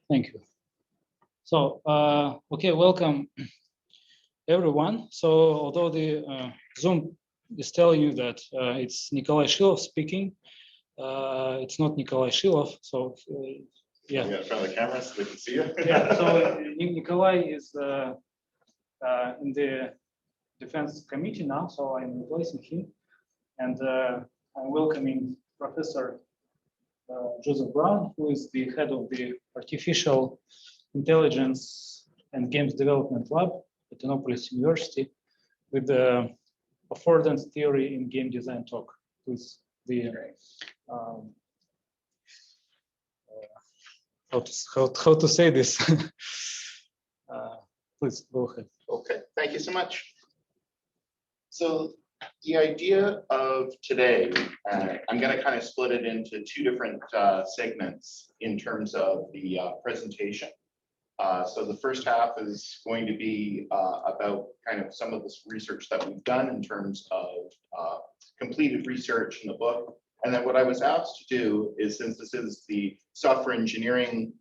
Thank you. So, okay, welcome everyone. So, although the Zoom is telling you that it's Nikolai Shilov speaking, it's not Nikolai Shilov. So, yeah. Yeah, in front of the camera so they can see you. Yeah. So Nikolai is in the Defense Committee now, so I'm replacing him, and I'm welcoming Professor Joseph Brown, who is the head of the Artificial Intelligence and Games Development Lab at Innopolis University, with the affordance theory in game design talk with the how to say this. Please go ahead. Okay, thank you so much. So the idea of today, I'm going to kind of split it into two different segments in terms of the presentation. So the first half is going to be about kind of some of this research that we've done in terms of completed research in the book. And then what I was asked to do is, since this is the software engineering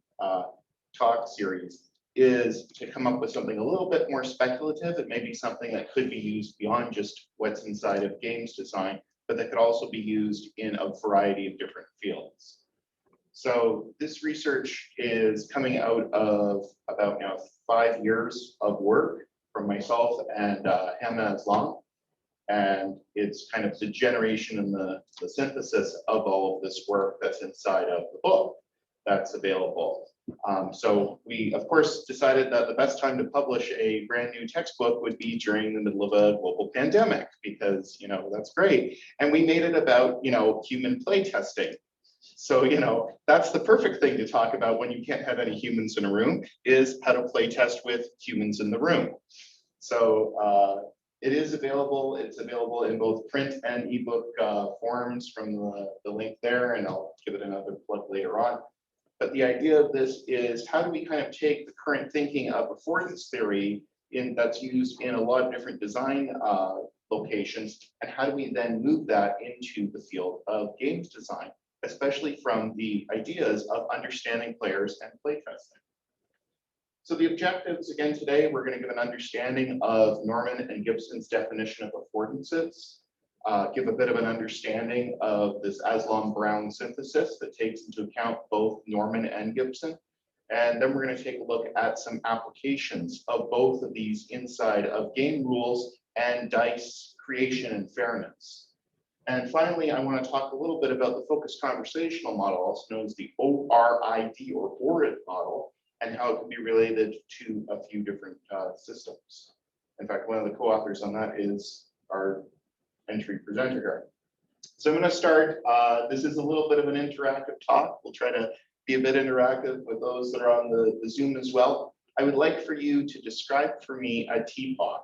talk series, is to come up with something a little bit more speculative. It may be something that could be used beyond just what's inside of games design, but that could also be used in a variety of different fields. So this research is coming out of about 5 years of work from myself and Hamna Aslam. And it's kind of the generation and the synthesis of all of this work that's inside of the book that's available. So we, of course, decided that the best time to publish a brand new textbook would be during the middle of a global pandemic, because, that's great. And we made it about, human playtesting. So, that's the perfect thing to talk about when you can't have any humans in a room, is how to play test with humans in the room. So it is available. It's available in both print and ebook forms from the link there, and I'll give it another plug later on. But the idea of this is, how do we kind of take the current thinking of affordance theory that's used in a lot of different design locations, and how do we then move that into the field of games design, especially from the ideas of understanding players and playtesting. So the objectives, again, today, we're going to give an understanding of Norman and Gibson's definition of affordances, give a bit of an understanding of this Aslam-Brown synthesis that takes into account both Norman and Gibson. And then we're going to take a look at some applications of both of these inside of game rules and dice creation and fairness. And finally, I want to talk a little bit about the focused conversational model, also known as the ORID or ORID model, and how it can be related to a few different systems. In fact, one of the co-authors on that is our entry presenter here. So I'm going to start. This is a little bit of an interactive talk. We'll try to be a bit interactive with those that are on the Zoom as well. I would like for you to describe for me a teapot.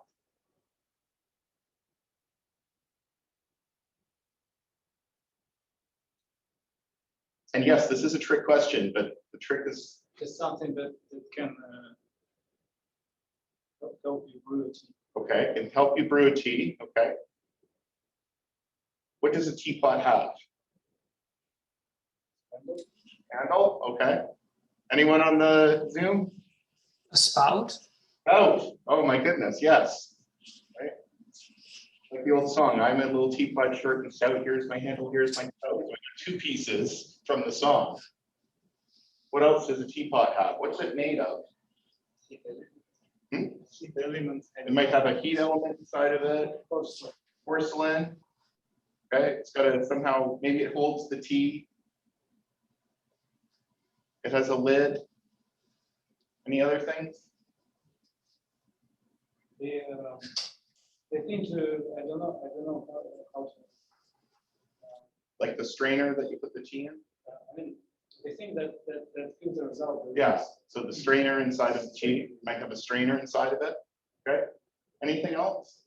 And yes, this is a trick question, but the trick is something that can help you brew a tea. Okay, can help you brew a tea. Okay. What does a teapot have? Handle. Okay. Anyone on the Zoom? A spout? Oh, oh my goodness, yes. Right. Like the old song, I'm a little teapot short and stout. Here's my handle, here's my spout. So two pieces from the song. What else does a teapot have? What's it made of? Heat elements. It might have a heat element inside of it. Porcelain. Okay, it's got to somehow, maybe it holds the tea. It has a lid. Any other things? They think I don't know how to. Like the strainer that you put the tea in? I mean, they think that filters out. Yes. So the strainer inside of the tea might have a strainer inside of it. Okay. Anything else?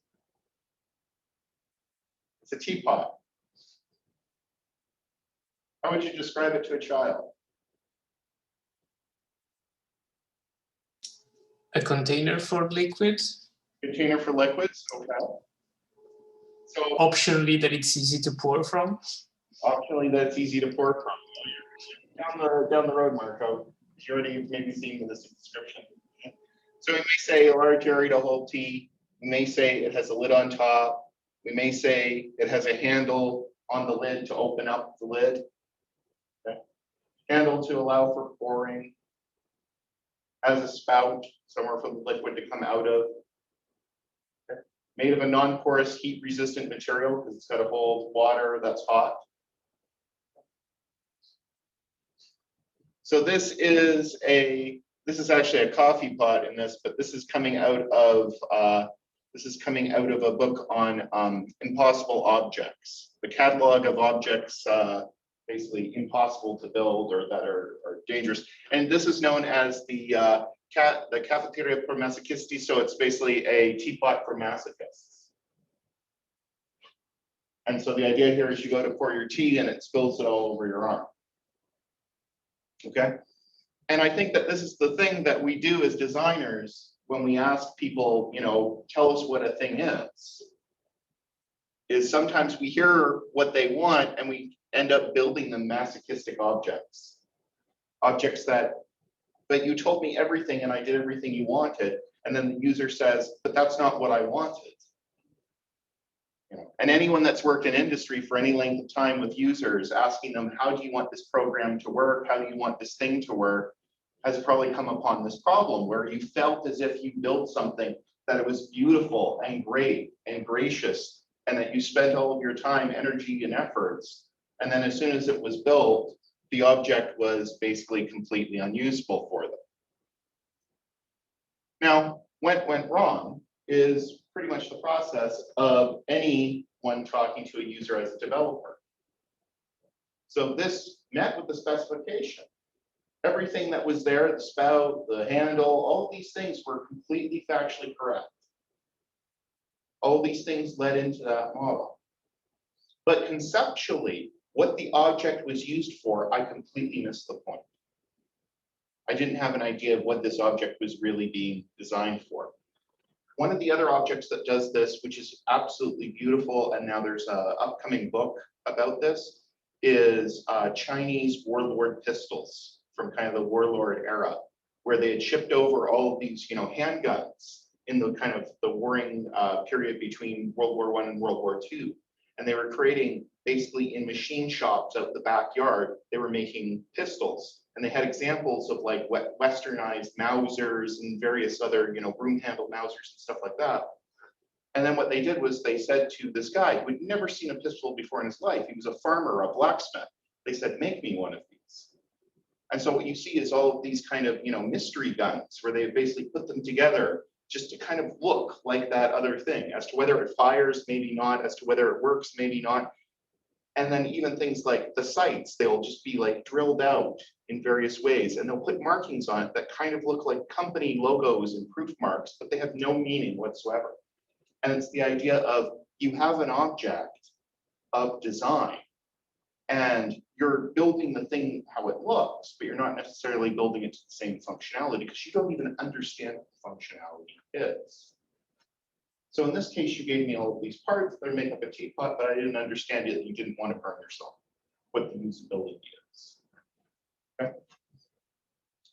It's a teapot. How would you describe it to a child? A container for liquids. Container for liquids. Okay. So Optionally, that it's easy to pour from. optionally, that's easy to pour from. Down the road, Marco. You already maybe seen this description. So we may say a large area to hold tea. We may say it has a lid on top. We may say it has a handle on the lid to open up the lid. Okay. Handle to allow for pouring. Has a spout somewhere for the liquid to come out of. Okay. Made of a non-porous heat-resistant material because it's got to hold water that's hot. So this is actually a coffee pot in this, but this is coming out of a book on impossible objects, the catalog of objects basically impossible to build or that are dangerous. And this is known as the cafeteria for masochisti. So it's basically a teapot for masochists. And so the idea here is you go to pour your tea and it spills it all over your arm. Okay. And I think that this is the thing that we do as designers when we ask people, you know, tell us what a thing is sometimes we hear what they want and we end up building them masochistic objects. Objects that, but you told me everything and I did everything you wanted. And then the user says, but that's not what I wanted. You know, and anyone that's worked in industry for any length of time with users, asking them, how do you want this program to work? How do you want this thing to work? Has probably come upon this problem where you felt as if you built something that it was beautiful and great and gracious, and that you spent all of your time, energy, and efforts. And then as soon as it was built, the object was basically completely unusable for them. Now, what went wrong is pretty much the process of anyone talking to a user as a developer. So this met with the specification. Everything that was there, the spout, the handle, all these things were completely factually correct. All these things led into that model. But conceptually, what the object was used for, I completely missed the point. I didn't have an idea of what this object was really being designed for. One of the other objects that does this, which is absolutely beautiful, and now there's an upcoming book about this, is Chinese warlord pistols from kind of the warlord era, where they had shipped over all of these, you know, handguns in the kind of the warring period between World War I and World War II. And they were creating basically in machine shops out the backyard, they were making pistols. And they had examples of like westernized Mausers and various other, you know, broom handle Mausers and stuff like that. And then what they did was they said to this guy who had never seen a pistol before in his life, he was a farmer, a blacksmith. They said, make me one of these. And so what you see is all of these kind of, you know, mystery guns where they basically put them together just to kind of look like that other thing, as to whether it fires, maybe not, as to whether it works, maybe not. And then even things like the sights, they'll just be like drilled out in various ways, and they'll put markings on it that kind of look like company logos and proof marks, but they have no meaning whatsoever. And it's the idea of you have an object of design and you're building the thing how it looks, but you're not necessarily building it to the same functionality because you don't even understand what the functionality is. So in this case, you gave me all of these parts that make up a teapot, but I didn't understand it. You didn't want to burn yourself, what the usability is. Okay.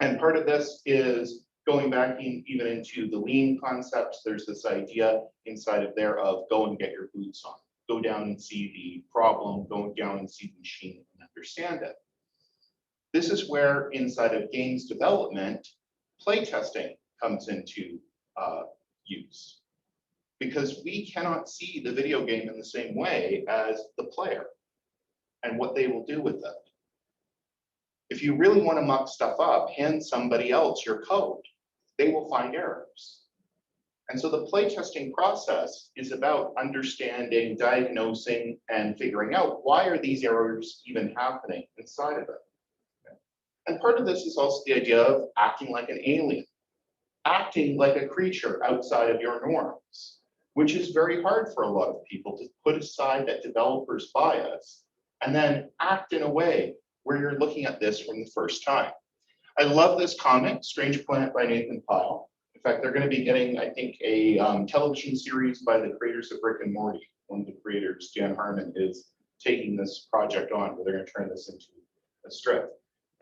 And part of this is going back even into the lean concepts. There's this idea inside of there of go and get your boots on. Go down and see the problem, go down and see the machine and understand it. This is where inside of games development, playtesting comes into use. Because we cannot see the video game in the same way as the player and what they will do with it. If you really want to muck stuff up, hand somebody else your code. They will find errors. And so the playtesting process is about understanding, diagnosing, and figuring out why are these errors even happening inside of it. Okay. And part of this is also the idea of acting like an alien, acting like a creature outside of your norms, which is very hard for a lot of people to put aside that developer's bias and then act in a way where you're looking at this from the first time. I love this comic, Strange Planet by Nathan Pyle. In fact, they're going to be getting, I think, a television series by the creators of Rick and Morty. One of the creators, Dan Harmon, is taking this project on where they're going to turn this into a strip.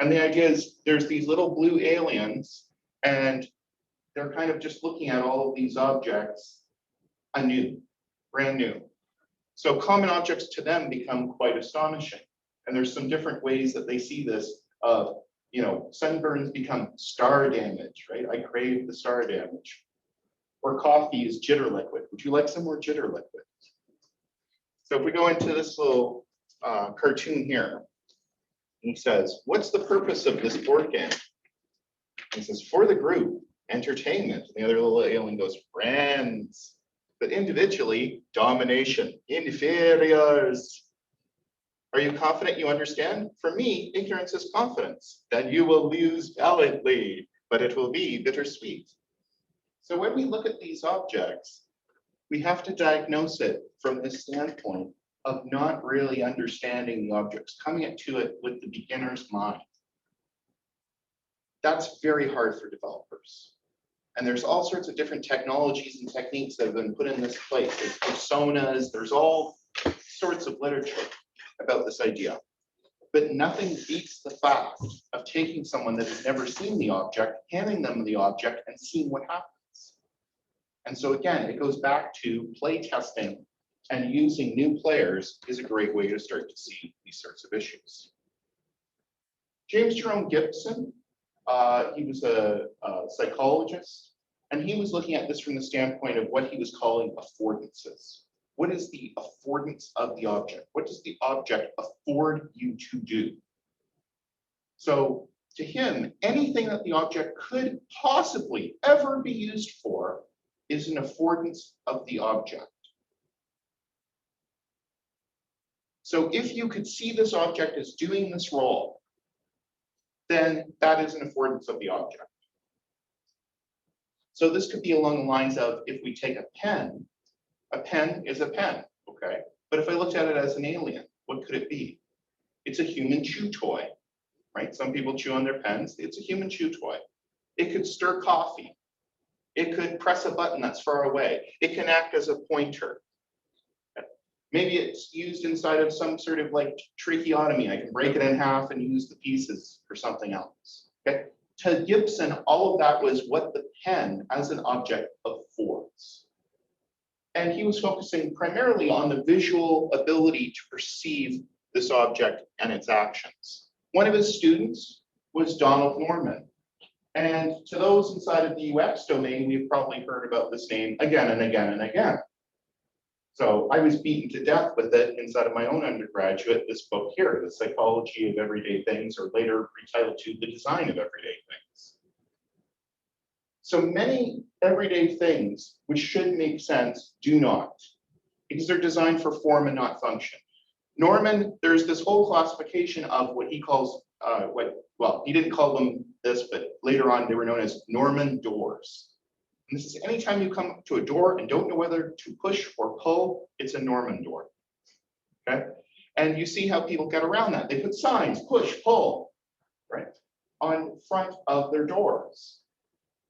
And the idea is there's these little blue aliens, and they're kind of just looking at all of these objects anew, brand new. So common objects to them become quite astonishing. And there's some different ways that they see this of, sunburns become star damage, right? I crave the star damage. Or coffee is jitter liquid. Would you like some more jitter liquid? So if we go into this little cartoon here, he says, what's the purpose of this board game? He says, for the group, entertainment. And the other little alien goes, friends. But individually, domination, inferiors. Are you confident you understand? For me, ignorance is confidence. Then you will lose valiantly, but it will be bittersweet. So when we look at these objects, we have to diagnose it from the standpoint of not really understanding the objects, coming to it with the beginner's mind. That's very hard for developers. And there's all sorts of different technologies and techniques that have been put in this place. There's personas, there's all sorts of literature about this idea. But nothing beats the fact of taking someone that has never seen the object, handing them the object, and seeing what happens. And so again, it goes back to play testing, and using new players is a great way to start to see these sorts of issues. James Jerome Gibson, he was a psychologist, and he was looking at this from the standpoint of what he was calling affordances. What is the affordance of the object? What does the object afford you to do? So to him, anything that the object could possibly ever be used for is an affordance of the object. So if you could see this object as doing this role, then that is an affordance of the object. So this could be along the lines of, if we take a pen is a pen, okay? But if I looked at it as an alien, what could it be? It's a human chew toy, right? Some people chew on their pens. It's a human chew toy. It could stir coffee. It could press a button that's far away. It can act as a pointer. Maybe it's used inside of some sort of like tracheotomy. I can break it in half and use the pieces for something else, okay? To Gibson, all of that was what the pen as an object affords. And he was focusing primarily on the visual ability to perceive this object and its actions. One of his students was Donald Norman. And to those inside of the UX domain, we've probably heard about this name again and again and again. So I was beaten to death with it inside of my own undergraduate, this book here, The Psychology of Everyday Things, or later retitled to The Design of Everyday Things. So many everyday things which should make sense do not, because they're designed for form and not function. Norman, there's this whole classification of what he calls, well, he didn't call them this, but later on they were known as Norman doors. And this is anytime you come to a door and don't know whether to push or pull, it's a Norman door, okay? And you see how people get around that. They put signs, push, pull, right, on front of their doors.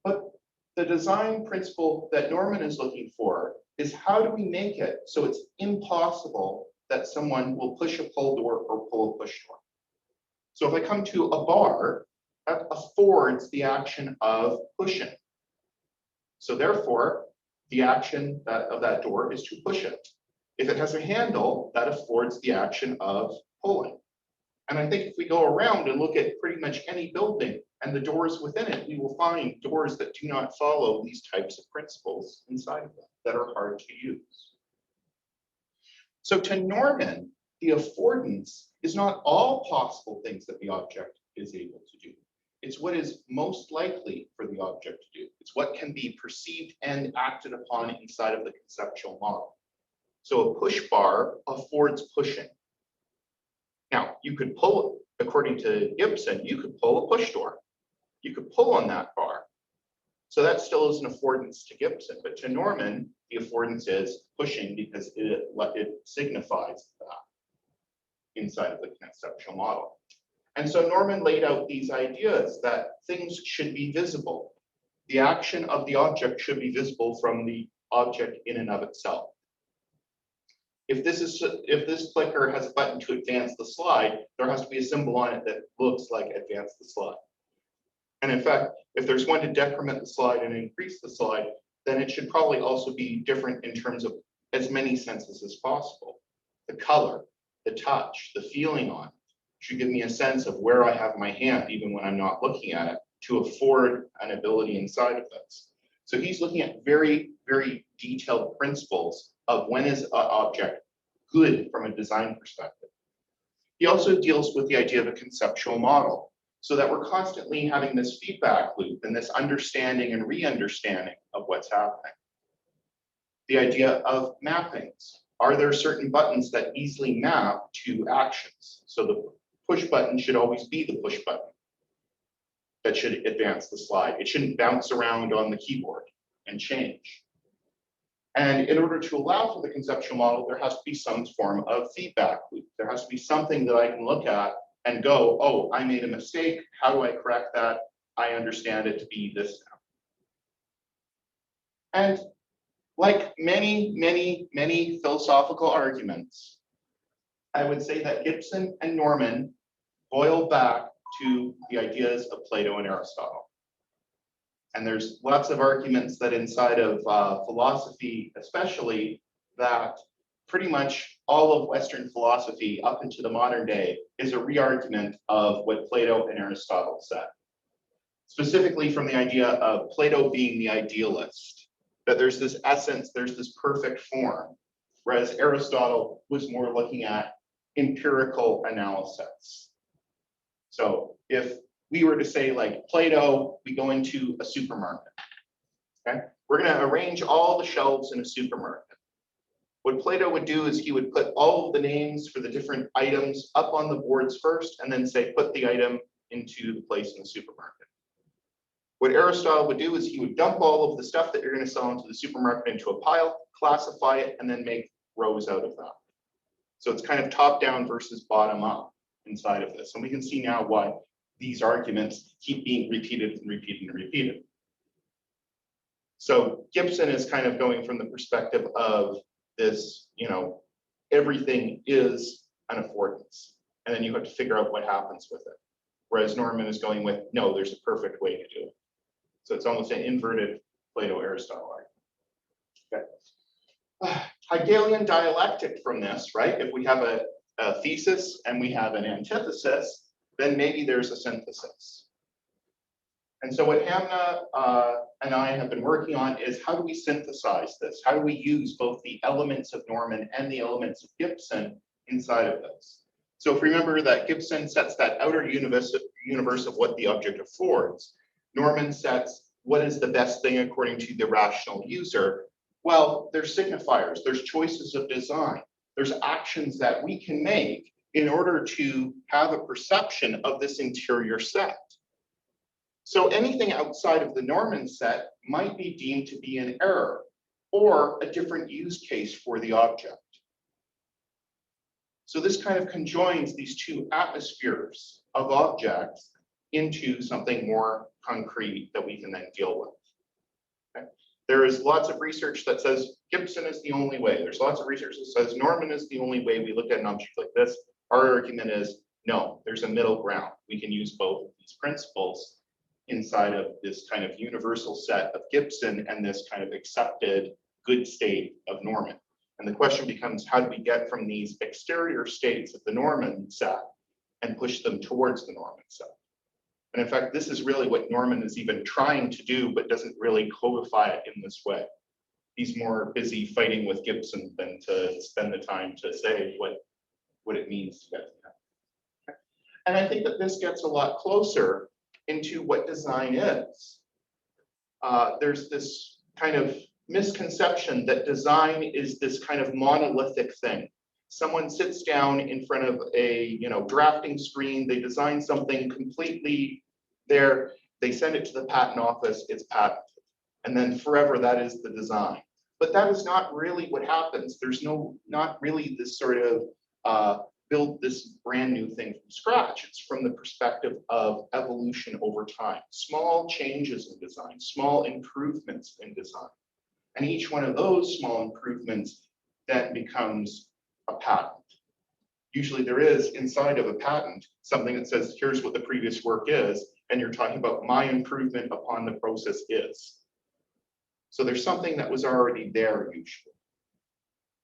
But the design principle that Norman is looking for is, how do we make it so it's impossible that someone will push a pull door or pull a push door? So if I come to a bar, that affords the action of pushing. So therefore, the action of that door is to push it. If it has a handle, that affords the action of pulling. And I think if we go around and look at pretty much any building and the doors within it, we will find doors that do not follow these types of principles inside of them that are hard to use. So to Norman, the affordance is not all possible things that the object is able to do. It's what is most likely for the object to do. It's what can be perceived and acted upon inside of the conceptual model. So a push bar affords pushing. Now, you could pull, according to Gibson, you could pull a push door. You could pull on that bar. So that still is an affordance to Gibson, but to Norman, the affordance is pushing because it signifies that inside of the conceptual model. And so Norman laid out these ideas that things should be visible. The action of the object should be visible from the object in and of itself. if this clicker has a button to advance the slide, there has to be a symbol on it that looks like advance the slide. And in fact, if there's one to decrement the slide and increase the slide, then it should probably also be different in terms of as many senses as possible. The color, the touch, the feeling on it should give me a sense of where I have my hand, even when I'm not looking at it, to afford an ability inside of this. So he's looking at very, very detailed principles of when is an object good from a design perspective. He also deals with the idea of a conceptual model, so that we're constantly having this feedback loop and this understanding and re-understanding of what's happening. The idea of mappings. Are there certain buttons that easily map to actions? So the push button should always be the push button that should advance the slide. It shouldn't bounce around on the keyboard and change. And in order to allow for the conceptual model, there has to be some form of feedback loop. There has to be something that I can look at and go, oh, I made a mistake. How do I correct that? I understand it to be this now. And like many, many, many philosophical arguments, I would say that Gibson and Norman boil back to the ideas of Plato and Aristotle. And there's lots of arguments that inside of philosophy, especially, that pretty much all of Western philosophy up into the modern day is a re-argument of what Plato and Aristotle said. Specifically from the idea of Plato being the idealist, that there's this essence, there's this perfect form, whereas Aristotle was more looking at empirical analysis. So if we were to say, like Plato, we go into a supermarket, okay? We're gonna arrange all the shelves in a supermarket. What Plato would do is he would put all of the names for the different items up on the boards first, and then say, put the item into the place in the supermarket. What Aristotle would do is he would dump all of the stuff that you're gonna sell into the supermarket into a pile, classify it, and then make rows out of that. So it's kind of top down versus bottom up inside of this. And we can see now why these arguments keep being repeated and repeated and repeated. So Gibson is kind of going from the perspective of this, you know, everything is an affordance, and then you have to figure out what happens with it. Whereas Norman is going with, no, there's a perfect way to do it. So it's almost an inverted Plato-Aristotle argument. Okay. Hegelian dialectic from this, right? If we have a thesis and we have an antithesis, then maybe there's a synthesis. And so what Hamna and I have been working on is, how do we synthesize this? How do we use both the elements of Norman and the elements of Gibson inside of this? So if we remember that Gibson sets that outer universe of what the object affords, Norman sets what is the best thing according to the rational user. Well, there's signifiers, there's choices of design, there's actions that we can make in order to have a perception of this interior set. So anything outside of the Norman set might be deemed to be an error or a different use case for the object. So this kind of conjoins these two atmospheres of objects into something more concrete that we can then deal with. Okay? There is lots of research that says Gibson is the only way. There's lots of research that says Norman is the only way we look at an object like this. Our argument is, no, there's a middle ground. We can use both of these principles inside of this kind of universal set of Gibson and this kind of accepted good state of Norman. And the question becomes, how do we get from these exterior states of the Norman set and push them towards the Norman set? And in fact, this is really what Norman is even trying to do, but doesn't really codify it in this way. He's more busy fighting with Gibson than to spend the time to say what it means to get to that. And I think that this gets a lot closer into what design is. There's this kind of misconception that design is this kind of monolithic thing. Someone sits down in front of a drafting screen, they design something completely there, they send it to the patent office, it's patented, and then forever that is the design. But that is not really what happens. There's not really this sort of build this brand new thing from scratch. It's from the perspective of evolution over time, small changes in design, small improvements in design. And each one of those small improvements then becomes a patent. Usually there is inside of a patent something that says, here's what the previous work is, and you're talking about my improvement upon the process is. So there's something that was already there usually.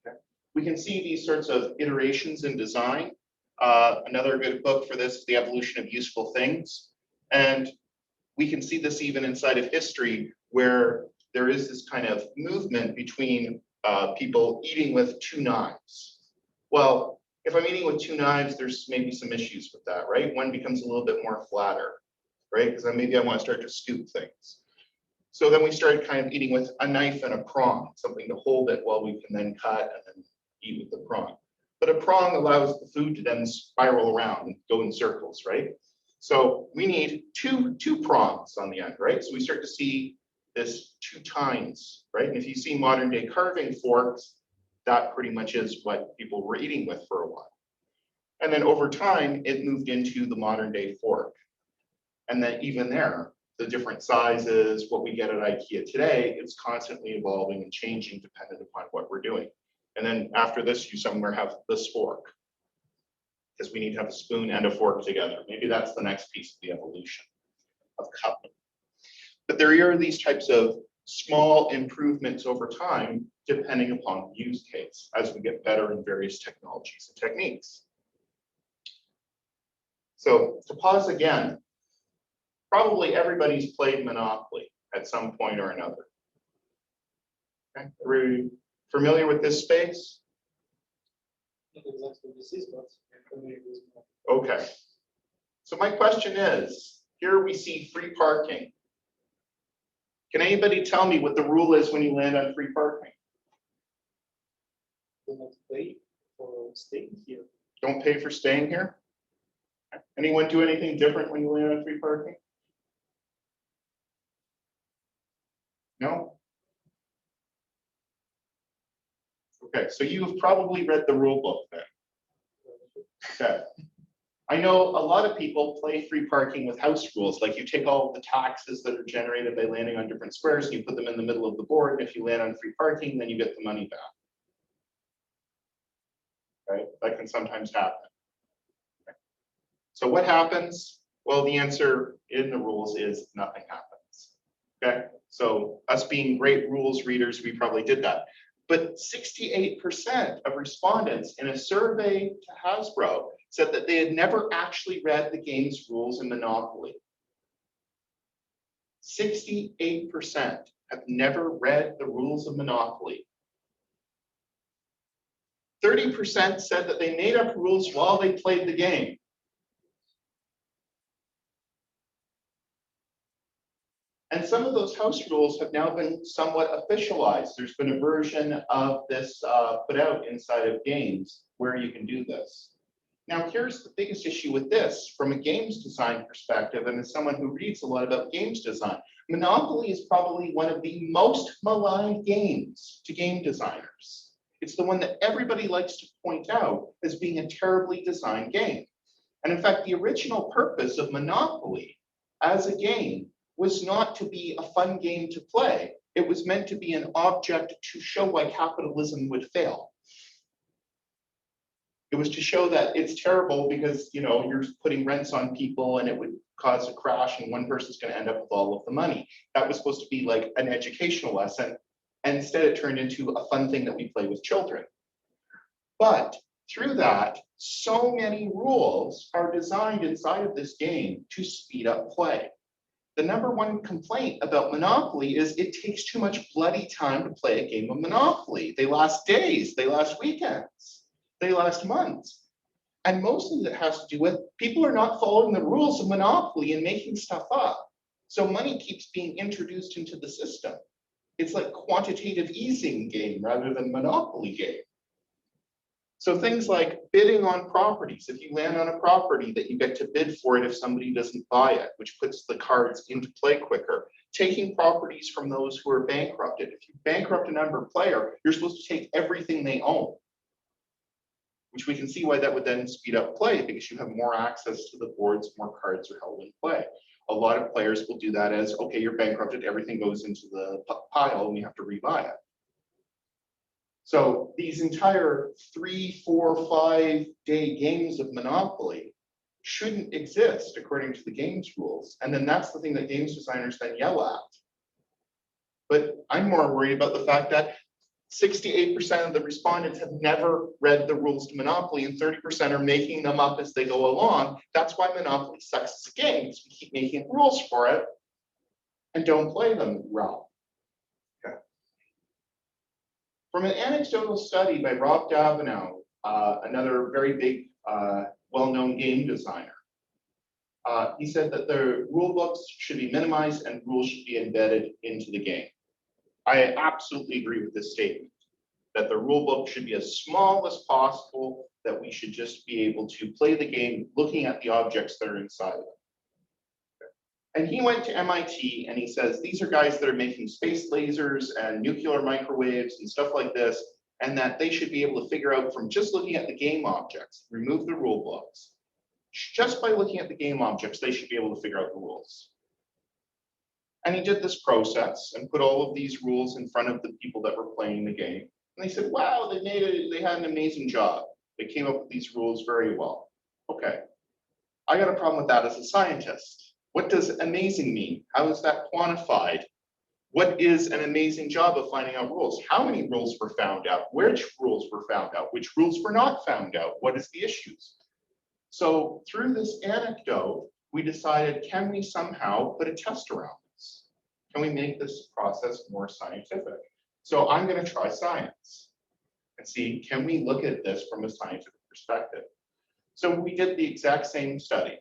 Okay. We can see these sorts of iterations in design. Another good book for this is The Evolution of Useful Things. And we can see this even inside of history, where there is this kind of movement between people eating with two knives. Well, if I'm eating with two knives, there's maybe some issues with that, right? One becomes a little bit more flatter, right? Because then maybe I want to start to scoop things. So then we started kind of eating with a knife and a prong, something to hold it while we can then cut and then eat with the prong. But a prong allows the food to then spiral around and go in circles, right? So we need two prongs on the end, right? So we start to see this two tines, right? And if you see modern day carving forks, that pretty much is what people were eating with for a while. And then over time, it moved into the modern day fork. And then even there, the different sizes, what we get at IKEA today, it's constantly evolving and changing dependent upon what we're doing. And then after this, you somewhere have this fork, because we need to have a spoon and a fork together. Maybe that's the next piece of the evolution of cupping. But there are these types of small improvements over time, depending upon the use case, as we get better in various technologies and techniques. So to pause again, probably everybody's played Monopoly at some point or another. Okay. Are we familiar with this space? Not exactly this is, but I'm familiar with it. Okay. So my question is, here we see free parking. Can anybody tell me what the rule is when you land on free parking? Do not pay for staying here. Don't pay for staying here? Anyone do anything different when you land on free parking? No? Okay, so you've probably read the rule book then. Okay. I know a lot of people play free parking with house rules, like you take all of the taxes that are generated by landing on different squares and you put them in the middle of the board, and if you land on free parking, then you get the money back. Right? That can sometimes happen. Okay. So what happens? Well, the answer in the rules is nothing happens. Okay, so us being great rules readers, we probably did that. But 68% of respondents in a survey to Hasbro said that they had never actually read the game's rules in Monopoly. 68% have never read the rules of Monopoly. 30% said that they made up rules while they played the game. And some of those house rules have now been somewhat officialized. There's been a version of this put out inside of games where you can do this. Now, here's the biggest issue with this from a games design perspective, and as someone who reads a lot about games design, Monopoly is probably one of the most maligned games to game designers. It's the one that everybody likes to point out as being a terribly designed game. And in fact, the original purpose of Monopoly as a game was not to be a fun game to play. It was meant to be an object to show why capitalism would fail. It was to show that it's terrible because, you know, you're putting rents on people and it would cause a crash and one person's going to end up with all of the money. That was supposed to be like an educational lesson. And instead it turned into a fun thing that we play with children. But through that, so many rules are designed inside of this game to speed up play. The number one complaint about Monopoly is it takes too much bloody time to play a game of Monopoly. They last days, they last weekends, they last months. And mostly it has to do with people are not following the rules of Monopoly and making stuff up. So money keeps being introduced into the system. It's like quantitative easing game rather than Monopoly game. So things like bidding on properties. If you land on a property that you get to bid for it if somebody doesn't buy it, which puts the cards into play quicker. Taking properties from those who are bankrupted. If you bankrupt a number player, you're supposed to take everything they own, which we can see why that would then speed up play because you have more access to the boards, more cards are held in play. A lot of players will do that as, okay, you're bankrupted, everything goes into the pile and we have to rebuy it. So these entire 3, 4, 5-day games of Monopoly shouldn't exist according to the games rules. And then that's the thing that games designers then yell at. But I'm more worried about the fact that 68% of the respondents have never read the rules to Monopoly, and 30% are making them up as they go along. That's why Monopoly sucks as a game, because we keep making rules for it and don't play them well. Okay. From an anecdotal study by Rob Daviau, another very big, well-known game designer, he said that the rule books should be minimized and rules should be embedded into the game. I absolutely agree with this statement, that the rule book should be as small as possible, that we should just be able to play the game looking at the objects that are inside of it. And he went to MIT and he says, these are guys that are making space lasers and nuclear microwaves and stuff like this, and that they should be able to figure out from just looking at the game objects, remove the rule books. Just by looking at the game objects, they should be able to figure out the rules. And he did this process and put all of these rules in front of the people that were playing the game. And they said, wow, they had an amazing job. They came up with these rules very well. Okay, I got a problem with that as a scientist. What does amazing mean? How is that quantified? What is an amazing job of finding out rules? How many rules were found out? Which rules were found out? Which rules were not found out? What is the issues? So through this anecdote, we decided, can we somehow put a test around this? Can we make this process more scientific? So I'm going to try science and see, can we look at this from a scientific perspective? So we did the exact same study.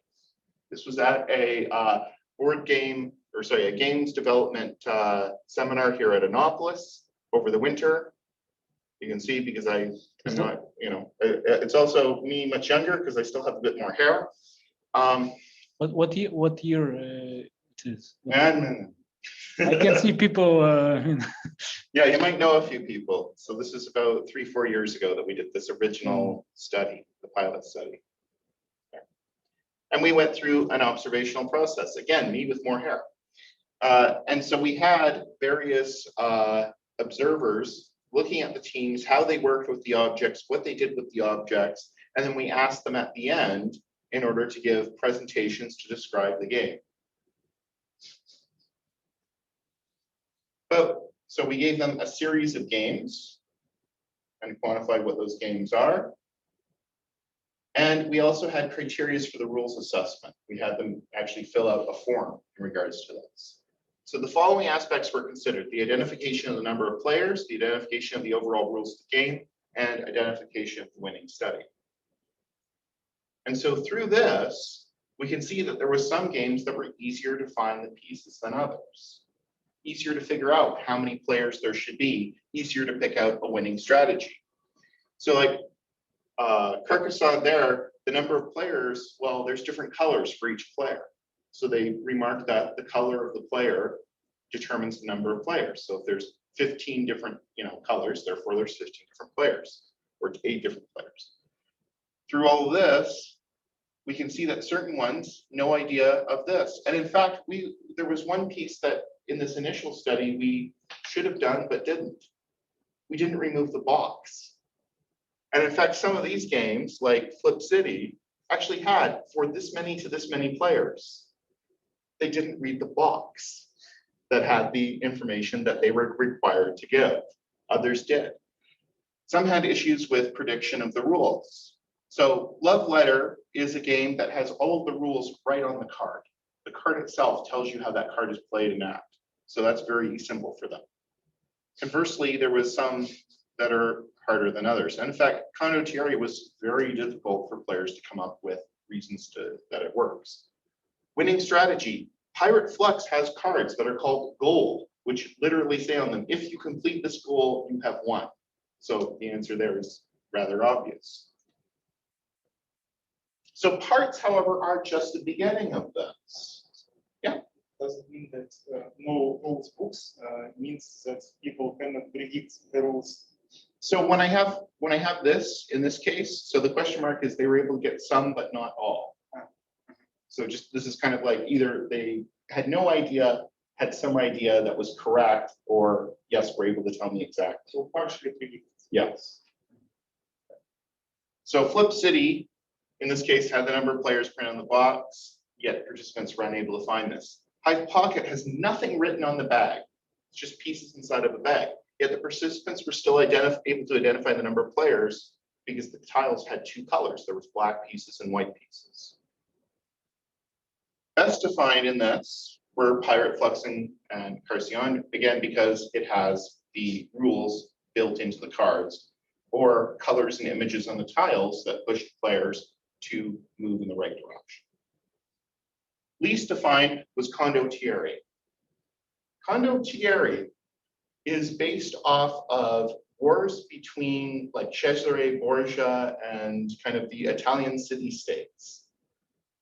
This was at a games development seminar here at Innopolis over the winter. You can see, because I'm not, it's also me much younger because I still have a bit more hair. What year it is? And I can see people. yeah, you might know a few people. So this is about 3-4 years ago that we did this original study, the pilot study. And we went through an observational process. Again, me with more hair. And so we had various observers looking at the teams, how they worked with the objects, what they did with the objects, and then we asked them at the end in order to give presentations to describe the game. So we gave them a series of games and quantified what those games are. And we also had criteria for the rules assessment. We had them actually fill out a form in regards to this. So the following aspects were considered: the identification of the number of players, the identification of the overall rules of the game, and identification of the winning study. And so through this, we can see that there were some games that were easier to find the pieces than others. Easier to figure out how many players there should be, easier to pick out a winning strategy. So like Carcassonne there, the number of players, well, there's different colors for each player. So they remarked that the color of the player determines the number of players. So if there's 15 different colors, therefore there's 15 different players, or 8 different players. Through all of this, we can see that certain ones, no idea of this. And in fact, there was one piece that in this initial study we should have done but didn't. We didn't remove the box. And in fact, some of these games, like Flip City, actually had for this many to this many players. They didn't read the box that had the information that they were required to give. Others did. Some had issues with prediction of the rules. So Love Letter is a game that has all of the rules right on the card. The card itself tells you how that card is played and acted. So that's very simple for them. Conversely, there was some that are harder than others. And in fact, condottieri was very difficult for players to come up with reasons that it works. Winning strategy. Pirate Flux has cards that are called gold, which literally say on them, if you complete this goal, you have won. So the answer there is rather obvious. So parts, however, are just the beginning of this. Yeah. Does it mean that no rules books means that people cannot predict the rules? So when I have this in this case, so the question mark is they were able to get some but not all. So just this is kind of like either they had no idea, had some idea that was correct, or yes, were able to tell me exactly. So partially predicted. Yes. So Flip City, in this case, had the number of players printed on the box, yet participants were unable to find this. Hive Pocket has nothing written on the bag. It's just pieces inside of a bag. Yet the participants were still able to identify the number of players because the tiles had two colors. There was black pieces and white pieces. Best defined in this were Pirate, Fluxing, and Carcion, again, because it has the rules built into the cards, or colors and images on the tiles that push players to move in the right direction. Least defined was Condottieri. Condottieri is based off of wars between like Cesare Borgia and kind of the Italian city-states.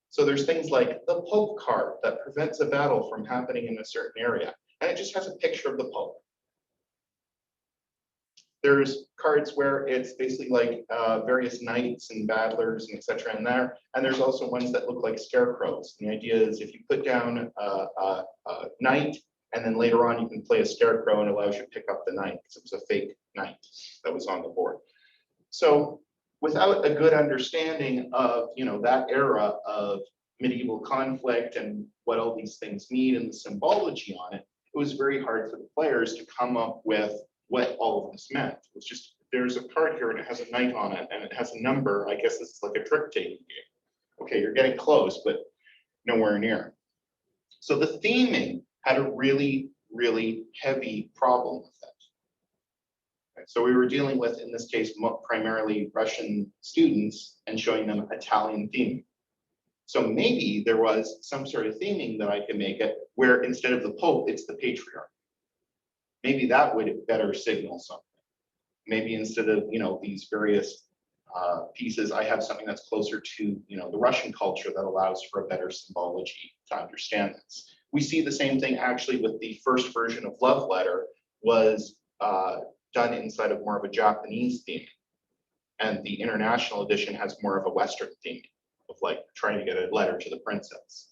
So there's things like the Pope card that prevents a battle from happening in a certain area, and it just has a picture of the Pope. There's cards where it's basically like various knights and battlers and etc. in there. And there's also ones that look like scarecrows. And the idea is if you put down a knight and then later on you can play a scarecrow and it allows you to pick up the knight because it was a fake knight that was on the board. So without a good understanding of that era of medieval conflict and what all these things mean and the symbology on it, it was very hard for the players to come up with what all of this meant. It was just, there's a card here and it has a knight on it and it has a number. I guess this is like a trick-taking game. Okay, you're getting close, but nowhere near. So the theming had a really, really heavy problem with it. Okay, so we were dealing with, in this case, primarily Russian students and showing them Italian theming. So maybe there was some sort of theming that I could make it where instead of the Pope, it's the patriarch. Maybe that would better signal something. Maybe instead of these various pieces, I have something that's closer to the Russian culture that allows for a better symbology to understand this. We see the same thing actually with the first version of Love Letter was done inside of more of a Japanese theme, and the international edition has more of a Western theme of like trying to get a letter to the princess.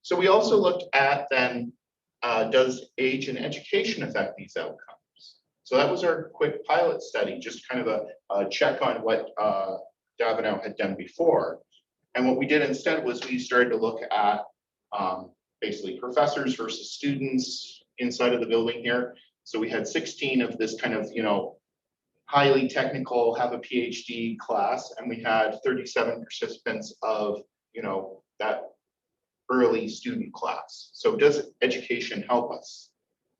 So we also looked at then. Does age and education affect these outcomes? So that was our quick pilot study, just kind of a check on what Daviau had done before. And what we did instead was we started to look at basically professors versus students inside of the building here. So we had 16 of this kind of, highly technical, have a PhD class, and we had 37 participants of, that early student class. So does education help us?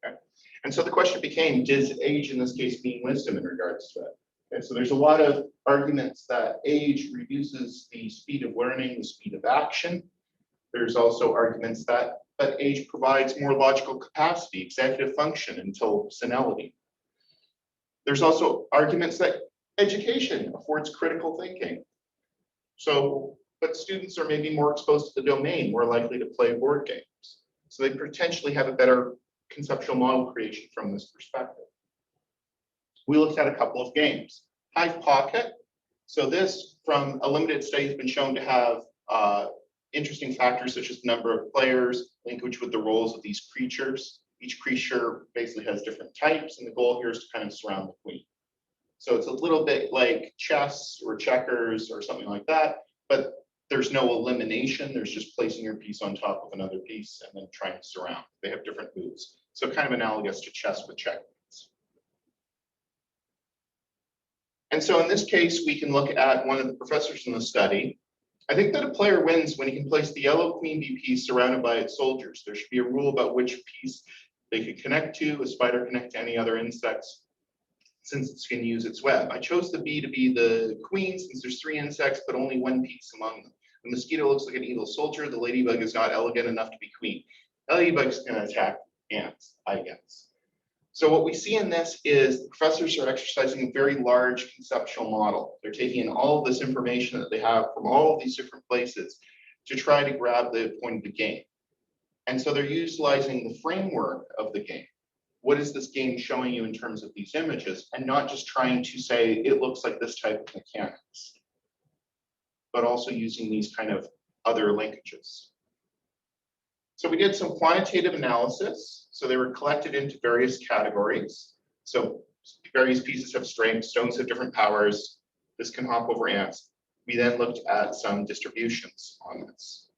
Okay. And so the question became, does age in this case mean wisdom in regards to it? Okay, so there's a lot of arguments that age reduces the speed of learning, the speed of action. There's also arguments that age provides more logical capacity, executive function until senility. There's also arguments that education affords critical thinking. So but students are maybe more exposed to the domain, more likely to play board games. So they potentially have a better conceptual model creation from this perspective. We looked at a couple of games. Hive Pocket. So this, from a limited study, has been shown to have interesting factors such as the number of players, linkage with the roles of these creatures. Each creature basically has different types, and the goal here is to kind of surround the queen. So it's a little bit like chess or checkers or something like that, but there's no elimination. There's just placing your piece on top of another piece and then trying to surround. They have different moves. So kind of analogous to chess with checkers. And so in this case, we can look at one of the professors in the study. I think that a player wins when he can place the yellow queen bee piece surrounded by its soldiers. There should be a rule about which piece they could connect to. A spider connect to any other insects since it can use its web. I chose the bee to be the queen since there's 3 insects, but only 1 piece among them. The mosquito looks like an evil soldier. The ladybug is not elegant enough to be queen. The ladybug's going to attack ants, I guess. So what we see in this is the professors are exercising a very large conceptual model. They're taking in all of this information that they have from all of these different places to try to grab the point of the game. And so they're utilizing the framework of the game. What is this game showing you in terms of these images, and not just trying to say it looks like this type of mechanics, but also using these kind of other linkages. So we did some quantitative analysis. So they were collected into various categories. So various pieces have strengths, stones have different powers. This can hop over ants. We then looked at some distributions on this.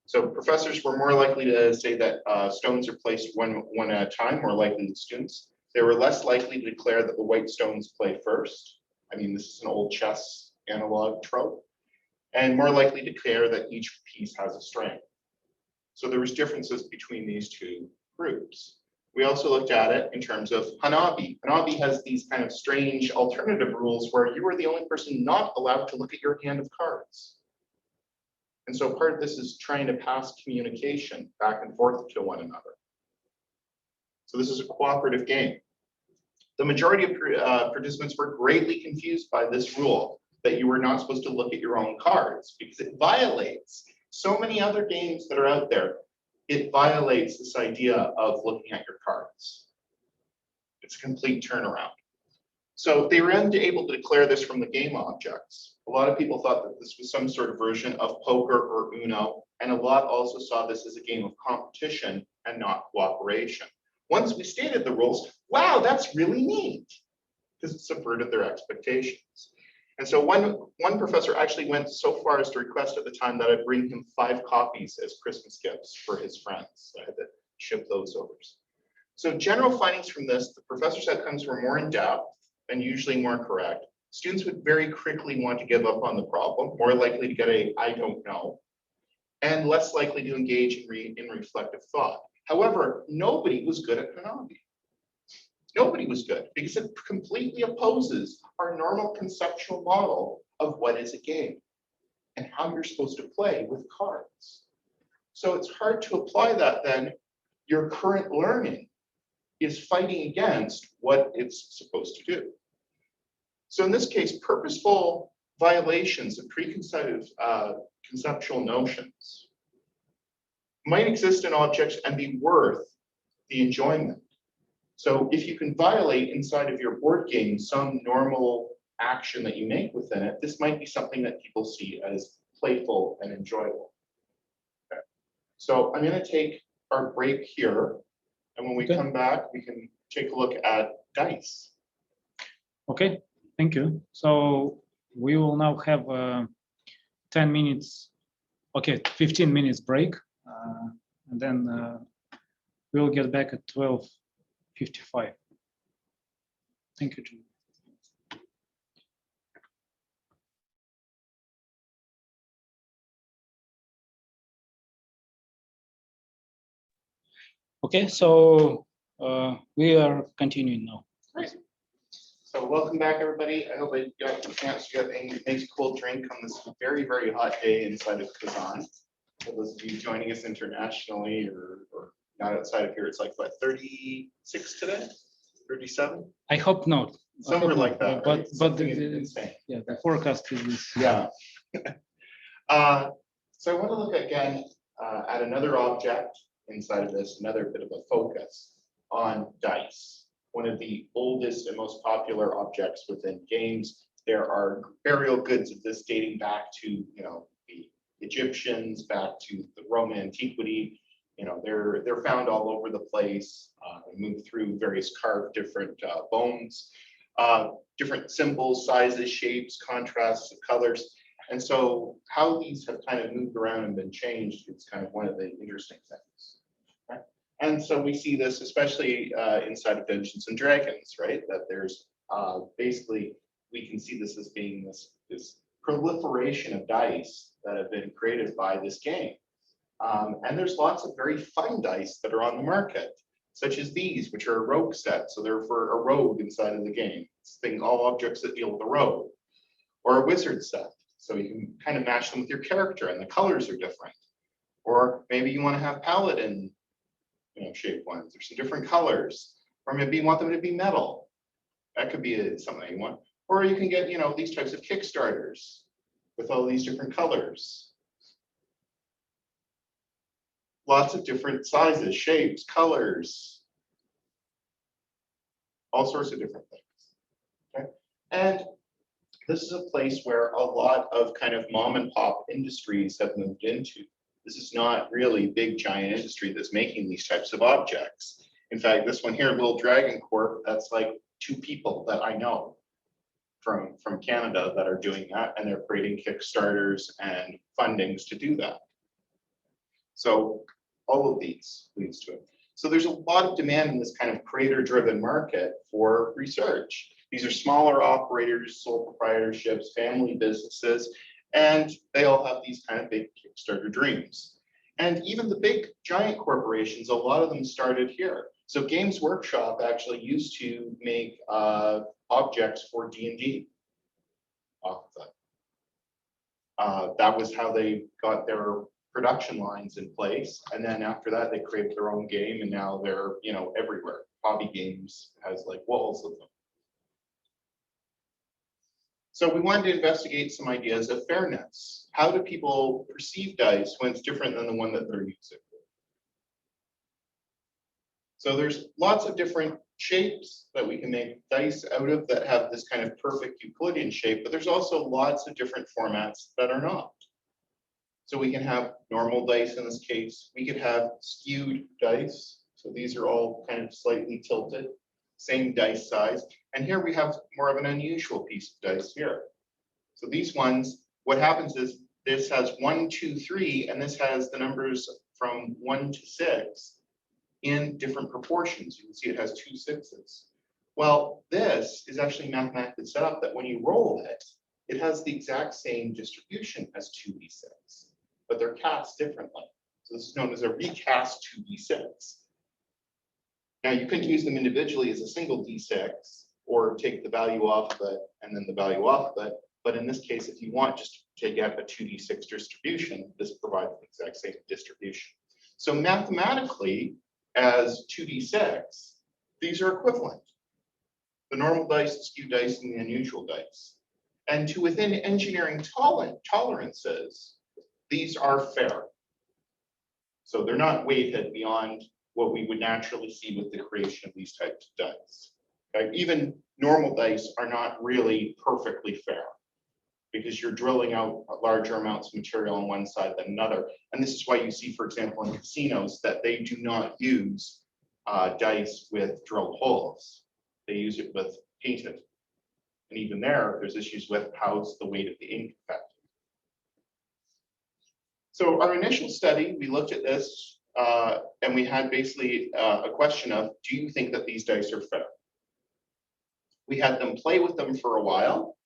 So professors were more likely to say that stones are placed one at a time, more likely than students. They were less likely to declare that the white stones play first. I mean, this is an old chess analog trope. And more likely to declare that each piece has a strength. So there was differences between these two groups. We also looked at it in terms of Hanabi. Hanabi has these kind of strange alternative rules where you are the only person not allowed to look at your hand of cards. And so part of this is trying to pass communication back and forth to one another. So this is a cooperative game. The majority of participants were greatly confused by this rule that you were not supposed to look at your own cards because it violates so many other games that are out there. It violates this idea of looking at your cards. It's a complete turnaround. So they were unable to declare this from the game objects. A lot of people thought that this was some sort of version of poker or Uno, and a lot also saw this as a game of competition and not cooperation. Once we stated the rules, wow, that's really neat, because it subverted their expectations. And so one professor actually went so far as to request at the time that I bring him 5 copies as Christmas gifts for his friends. I had to ship those over. So general findings from this, the professor's outcomes were more in depth and usually more correct. Students would very quickly want to give up on the problem, more likely to get a I don't know, and less likely to engage in reflective thought. However, nobody was good at Hanabi. Nobody was good because it completely opposes our normal conceptual model of what is a game and how you're supposed to play with cards. So it's hard to apply that then. Your current learning is fighting against what it's supposed to do. So in this case, purposeful violations of preconceived conceptual notions might exist in objects and be worth the enjoyment. So if you can violate inside of your board game some normal action that you make within it, this might be something that people see as playful and enjoyable. Okay. So I'm going to take our break here. And when we come back, we can take a look at dice. Okay, thank you. So we will now have 10 minutes, 15 minutes break. And then we'll get back at 12:55. Thank you, Jim. Okay, so we are continuing now. Great. So welcome back, everybody. I hope I got the chance to get a nice cool drink on this very, very hot day inside of Kazan. For those of you joining us internationally or not outside of here, it's like what, 36 today? 37? I hope not. Somewhere like that. But Right? but Insane. yeah, the forecast is Yeah. So I want to look again at another object inside of this, another bit of a focus on dice. One of the oldest and most popular objects within games. There are burial goods of this dating back to the Egyptians, back to the Roman antiquity. They're found all over the place. They move through various carved different bones, different symbols, sizes, shapes, contrasts of colors. And so how these have kind of moved around and been changed, it's kind of one of the interesting things. Right? And so we see this especially inside of Dungeons and Dragons, right? That there's basically, we can see this as being this proliferation of dice that have been created by this game. And there's lots of very fun dice that are on the market, such as these, which are a rogue set. So they're for a rogue inside of the game. It's all objects that deal with a rogue, or a wizard set. So you can kind of match them with your character and the colors are different. Or maybe you want to have paladin shaped ones. There's some different colors. Or maybe you want them to be metal. That could be something you want. Or you can get these types of Kickstarters with all these different colors. Lots of different sizes, shapes, colors, all sorts of different things. Okay? And this is a place where a lot of kind of mom and pop industries have moved into. This is not really big giant industry that's making these types of objects. In fact, this one here, Little Dragon Corp, that's like two people that I know from Canada that are doing that, and they're creating Kickstarters and fundings to do that. So all of these leads to it. So there's a lot of demand in this kind of creator-driven market for research. These are smaller operators, sole proprietorships, family businesses, and they all have these kind of big Kickstarter dreams. And even the big giant corporations, a lot of them started here. So Games Workshop actually used to make objects for D&D off of that. That was how they got their production lines in place. And then after that, they created their own game, and now they're, you know, everywhere. Hobby Games has like walls of them. So we wanted to investigate some ideas of fairness. How do people perceive dice when it's different than the one that they're using? So there's lots of different shapes that we can make dice out of that have this kind of perfect Euclidean shape, but there's also lots of different formats that are not. So we can have normal dice in this case. We could have skewed dice. So these are all kind of slightly tilted, same dice size. And here we have more of an unusual piece of dice here. So these ones, what happens is this has 1, 2, 3, and this has the numbers from 1 to 6 in different proportions. You can see it has 2 6s. Well, this is actually mathematically set up that when you roll it, it has the exact same distribution as 2d6, but they're cast differently. So this is known as a recast 2d6. Now you couldn't use them individually as a single d6 or take the value off of it and then the value off of it. But in this case, if you want just to get a 2d6 distribution, this provides the exact same distribution. So mathematically, as 2d6, these are equivalent. The normal dice, the skewed dice, and the unusual dice. And to within engineering tolerances, these are fair. So they're not weighted beyond what we would naturally see with the creation of these types of dice. Okay? Even normal dice are not really perfectly fair because you're drilling out larger amounts of material on one side than another. And this is why you see, for example, in casinos that they do not use dice with drilled holes. They use it with painted. And even there's issues with how's the weight of the ink affected. So our initial study, we looked at this and we had basically a question of, do you think that these dice are fair? We had them play with them for a while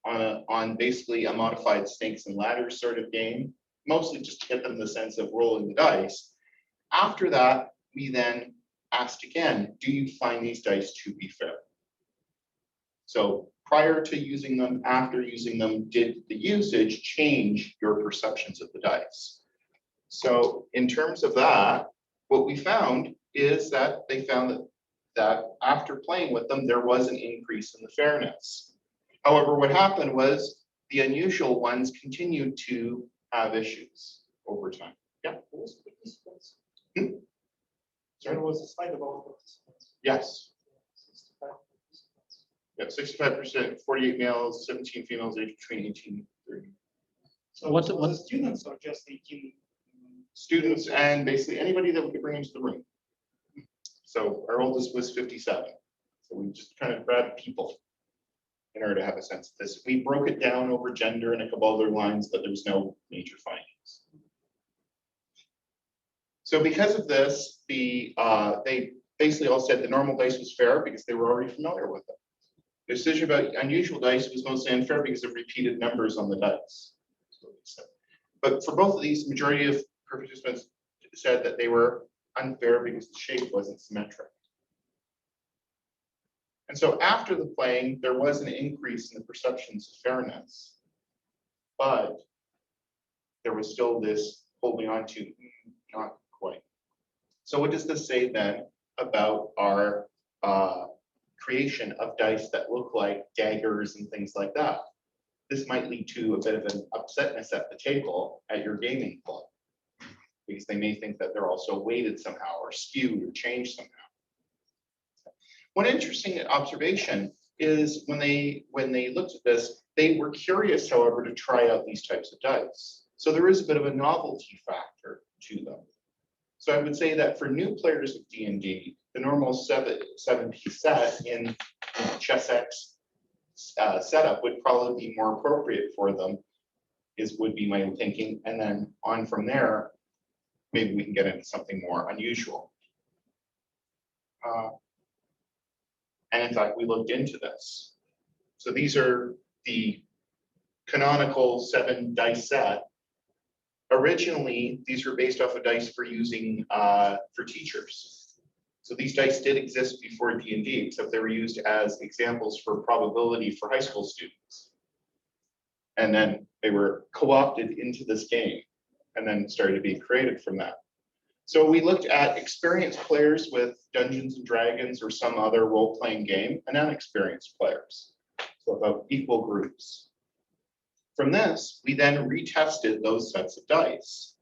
on basically a modified snakes and ladders sort of game, mostly just to get them the sense of rolling the dice. After that, we then asked again, do you find these dice to be fair? So prior to using them, after using them, did the usage change your perceptions of the dice? So in terms of that, what we found is that they found that after playing with them, there was an increase in the fairness. However, what happened was the unusual ones continued to have issues over time. Yeah. What was the participants? Sorry? There was a slide about participants. Yes. 65 participants. Yeah, 65%, 48 males, 17 females, aged between 18 and 30. So what the students or just 18? Students and basically anybody that we could bring into the room. So our oldest was 57. So we just kind of grabbed people in order to have a sense of this. We broke it down over gender and a couple other lines, but there was no major findings. So because of this, they basically all said the normal dice was fair because they were already familiar with it. The decision about unusual dice was mostly unfair because of repeated numbers on the dice. But for both of these, majority of participants said that they were unfair because the shape wasn't symmetric. And so after the playing, there was an increase in the perceptions of fairness, but there was still this holding on to not quite. So what does this say then about our creation of dice that look like daggers and things like that? This might lead to a bit of an upsetness at the table at your gaming club, because they may think that they're also weighted somehow or skewed or changed somehow. One interesting observation is when they looked at this, they were curious, however, to try out these types of dice. So there is a bit of a novelty factor to them. So I would say that for new players of D&D, the normal seven-piece set in ChessX setup would probably be more appropriate for them, would be my thinking. And then on from there, maybe we can get into something more unusual. And in fact, we looked into this. So these are the canonical 7 dice set. Originally, these were based off of dice for using for teachers. So these dice did exist before D&D, except they were used as examples for probability for high school students. And then they were co-opted into this game and then started to be created from that. So we looked at experienced players with Dungeons and Dragons or some other role-playing game and unexperienced players. So about equal groups. From this, we then retested those sets of dice.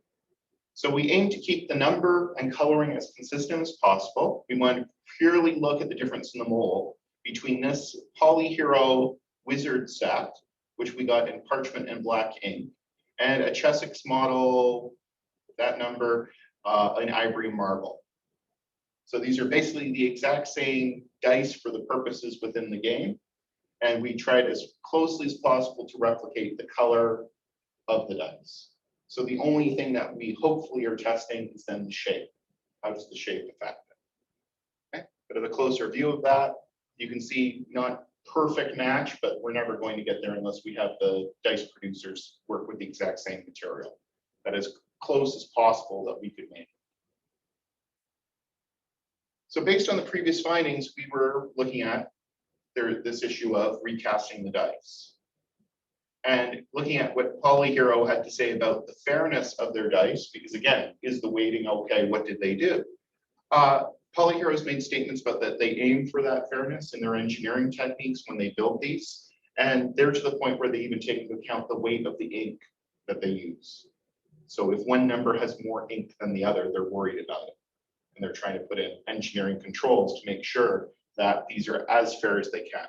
So we aim to keep the number and coloring as consistent as possible. We want to purely look at the difference in the mold between this Polyhero Wizard set, which we got in parchment and black ink, and a Chessex model, that number, in ivory marble. So these are basically the exact same dice for the purposes within the game. And we tried as closely as possible to replicate the color of the dice. So the only thing that we hopefully are testing is then the shape. How does the shape affect it? Okay. Bit of a closer view of that. You can see not perfect match, but we're never going to get there unless we have the dice producers work with the exact same material. That is close as possible that we could make. So based on the previous findings, we were looking at this issue of recasting the dice and looking at what Polyhero had to say about the fairness of their dice, because again, is the weighting okay? What did they do? Polyhero's made statements about that they aim for that fairness in their engineering techniques when they build these, and they're to the point where they even take into account the weight of the ink that they use. So if one number has more ink than the other, they're worried about it. And they're trying to put in engineering controls to make sure that these are as fair as they can.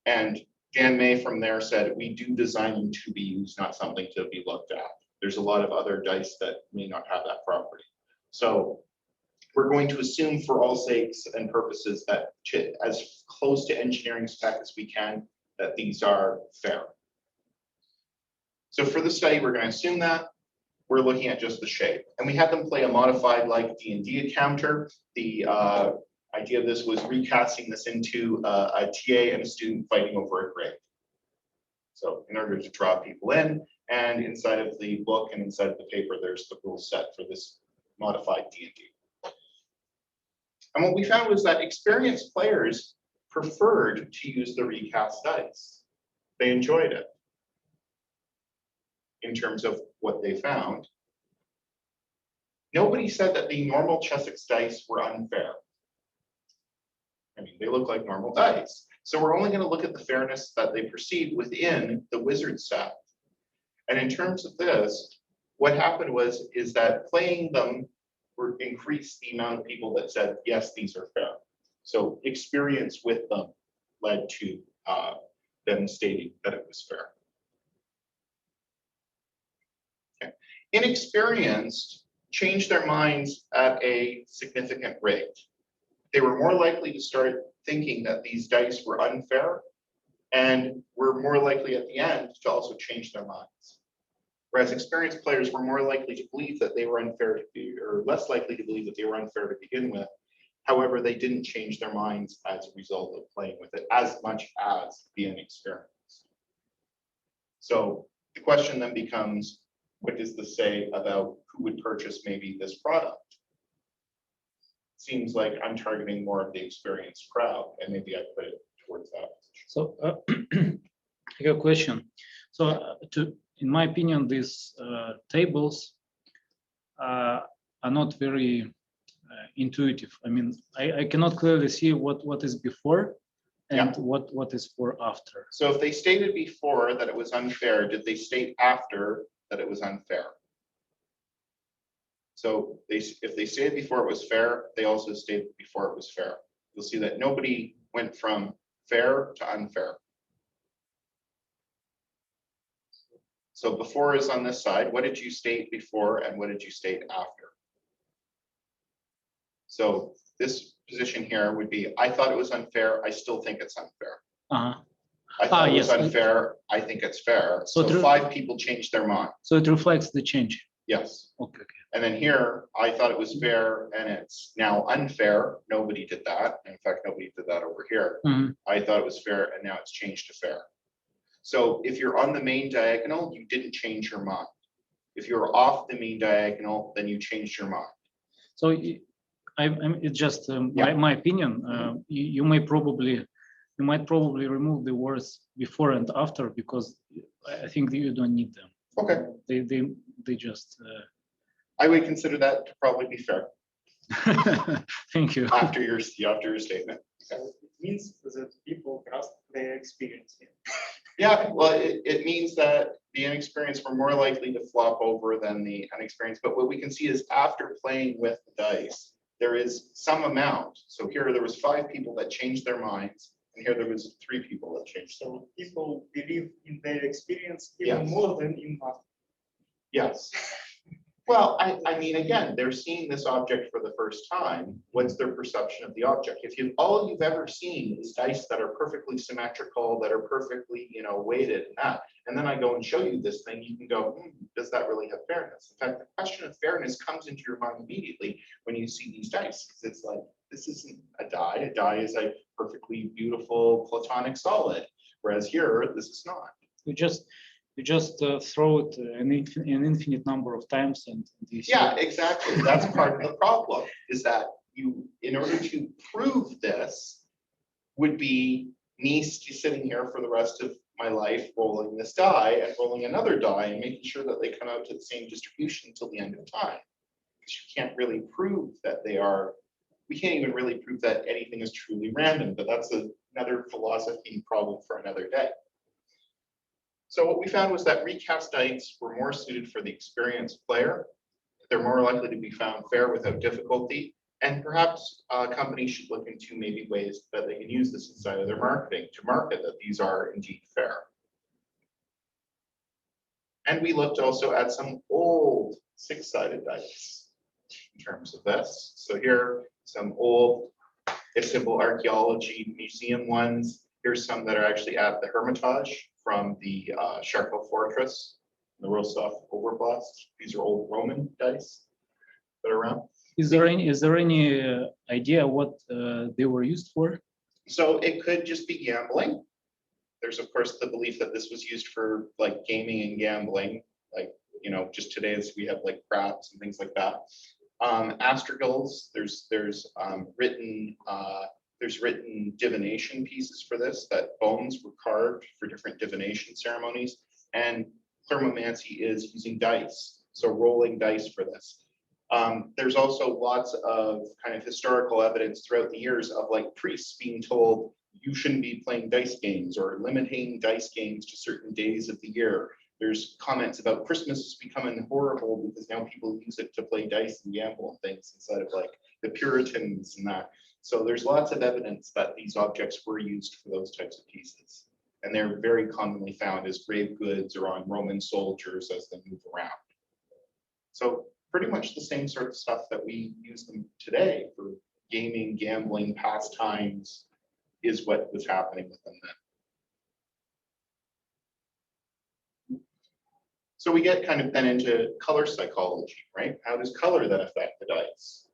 And Dan May from there said, we do design them to be used, not something to be looked at. There's a lot of other dice that may not have that property. So we're going to assume for all sakes and purposes that as close to engineering spec as we can, that these are fair. So for the study, we're going to assume that. We're looking at just the shape. And we had them play a modified like D&D encounter. The idea of this was recasting this into a TA and a student fighting over a grade. So in order to draw people in, and inside of the book and inside of the paper, there's the rule set for this modified D&D. And what we found was that experienced players preferred to use the recast dice. They enjoyed it in terms of what they found. Nobody said that the normal Chessex dice were unfair. I mean, they look like normal dice. So we're only going to look at the fairness that they perceived within the wizard set. And in terms of this, what happened is that playing them increased the amount of people that said, yes, these are fair. So experience with them led to them stating that it was fair. Okay. Inexperienced changed their minds at a significant rate. They were more likely to start thinking that these dice were unfair, and were more likely at the end to also change their minds. Whereas experienced players were more likely to believe that they were unfair to be, or less likely to believe that they were unfair to begin with. However, they didn't change their minds as a result of playing with it as much as the inexperienced. So the question then becomes, what does this say about who would purchase maybe this product? Seems like I'm targeting more of the experienced crowd, and maybe I put it towards that. So I got a question. So in my opinion, these tables are not very intuitive. I mean, I cannot clearly see what is before and what is for after. So if they stated before that it was unfair, did they state after that it was unfair? So if they stated before it was fair, they also stated before it was fair. You'll see that nobody went from fair to unfair. So before is on this side. What did you state before and what did you state after? So this position here would be, I thought it was unfair. I still think it's unfair. I thought it was yes. unfair. I think it's fair. So So 5 people changed their mind. So it reflects the change. Yes. Okay. And then here, I thought it was fair and it's now unfair. Nobody did that. In fact, nobody did that over here. Mhm. I thought it was fair and now it's changed to fair. So if you're on the main diagonal, you didn't change your mind. If you're off the main diagonal, then you changed your mind. So it's just Yeah. my opinion. You might probably remove the words before and after because I think that you don't need them. Okay. They just. I would consider that to probably be fair Thank you. after your statement. So it means that people trust their experience. Yeah, well, it means that the inexperienced were more likely to flop over than the unexperienced. But what we can see is after playing with the dice, there is some amount. So here there was 5 people that changed their minds, and here there was 3 people that changed. So people believe in their experience even Yes. more than in math. Yes. Well, I mean, again, they're seeing this object for the first time. What's their perception of the object? If all you've ever seen is dice that are perfectly symmetrical, that are perfectly, weighted and that, and then I go and show you this thing, you can go, does that really have fairness? In fact, the question of fairness comes into your mind immediately when you see these dice, because it's like, this isn't a die. A die is a perfectly beautiful platonic solid, whereas here, this is not. You just throw it an infinite number of times and you see. Yeah, exactly. That's part of the problem, is that you, in order to prove this, would be me sitting here for the rest of my life rolling this die and rolling another die and making sure that they come out to the same distribution until the end of time. Because you can't really prove that we can't even really prove that anything is truly random, but that's another philosophy problem for another day. So what we found was that recast dice were more suited for the experienced player. They're more likely to be found fair without difficulty. And perhaps companies should look into maybe ways that they can use this inside of their marketing to market that these are indeed fair. And we looked also at some old 6-sided dice in terms of this. So here, some old Istanbul Archaeology Museum ones. Here's some that are actually at the Hermitage from the Sharko Fortress, the Rostov Oblast. These are old Roman dice that are around. Is there any idea what they were used for? So it could just be gambling. There's of course the belief that this was used for like gaming and gambling, like just today as we have like craps and things like that. Astragals, there's written divination pieces for this, that bones were carved for different divination ceremonies, and thermomancy is using dice, so rolling dice for this. There's also lots of kind of historical evidence throughout the years of like priests being told you shouldn't be playing dice games or limiting dice games to certain days of the year. There's comments about Christmas is becoming horrible because now people use it to play dice and gamble and things instead of like the Puritans and that. So there's lots of evidence that these objects were used for those types of pieces. And they're very commonly found as grave goods or on Roman soldiers as they move around. So pretty much the same sort of stuff that we use them today for gaming, gambling, pastimes is what was happening with them then. So we get kind of then into color psychology, right? How does color then affect the dice?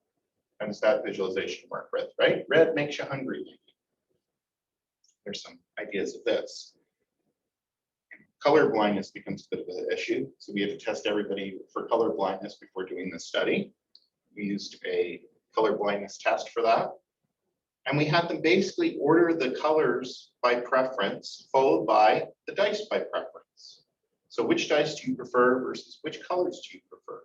How does that visualization work with, right? Red makes you hungry, maybe. There's some ideas of this. Color blindness becomes a bit of an issue. So we had to test everybody for color blindness before doing this study. We used a color blindness test for that. And we had them basically order the colors by preference, followed by the dice by preference. So which dice do you prefer versus which colors do you prefer?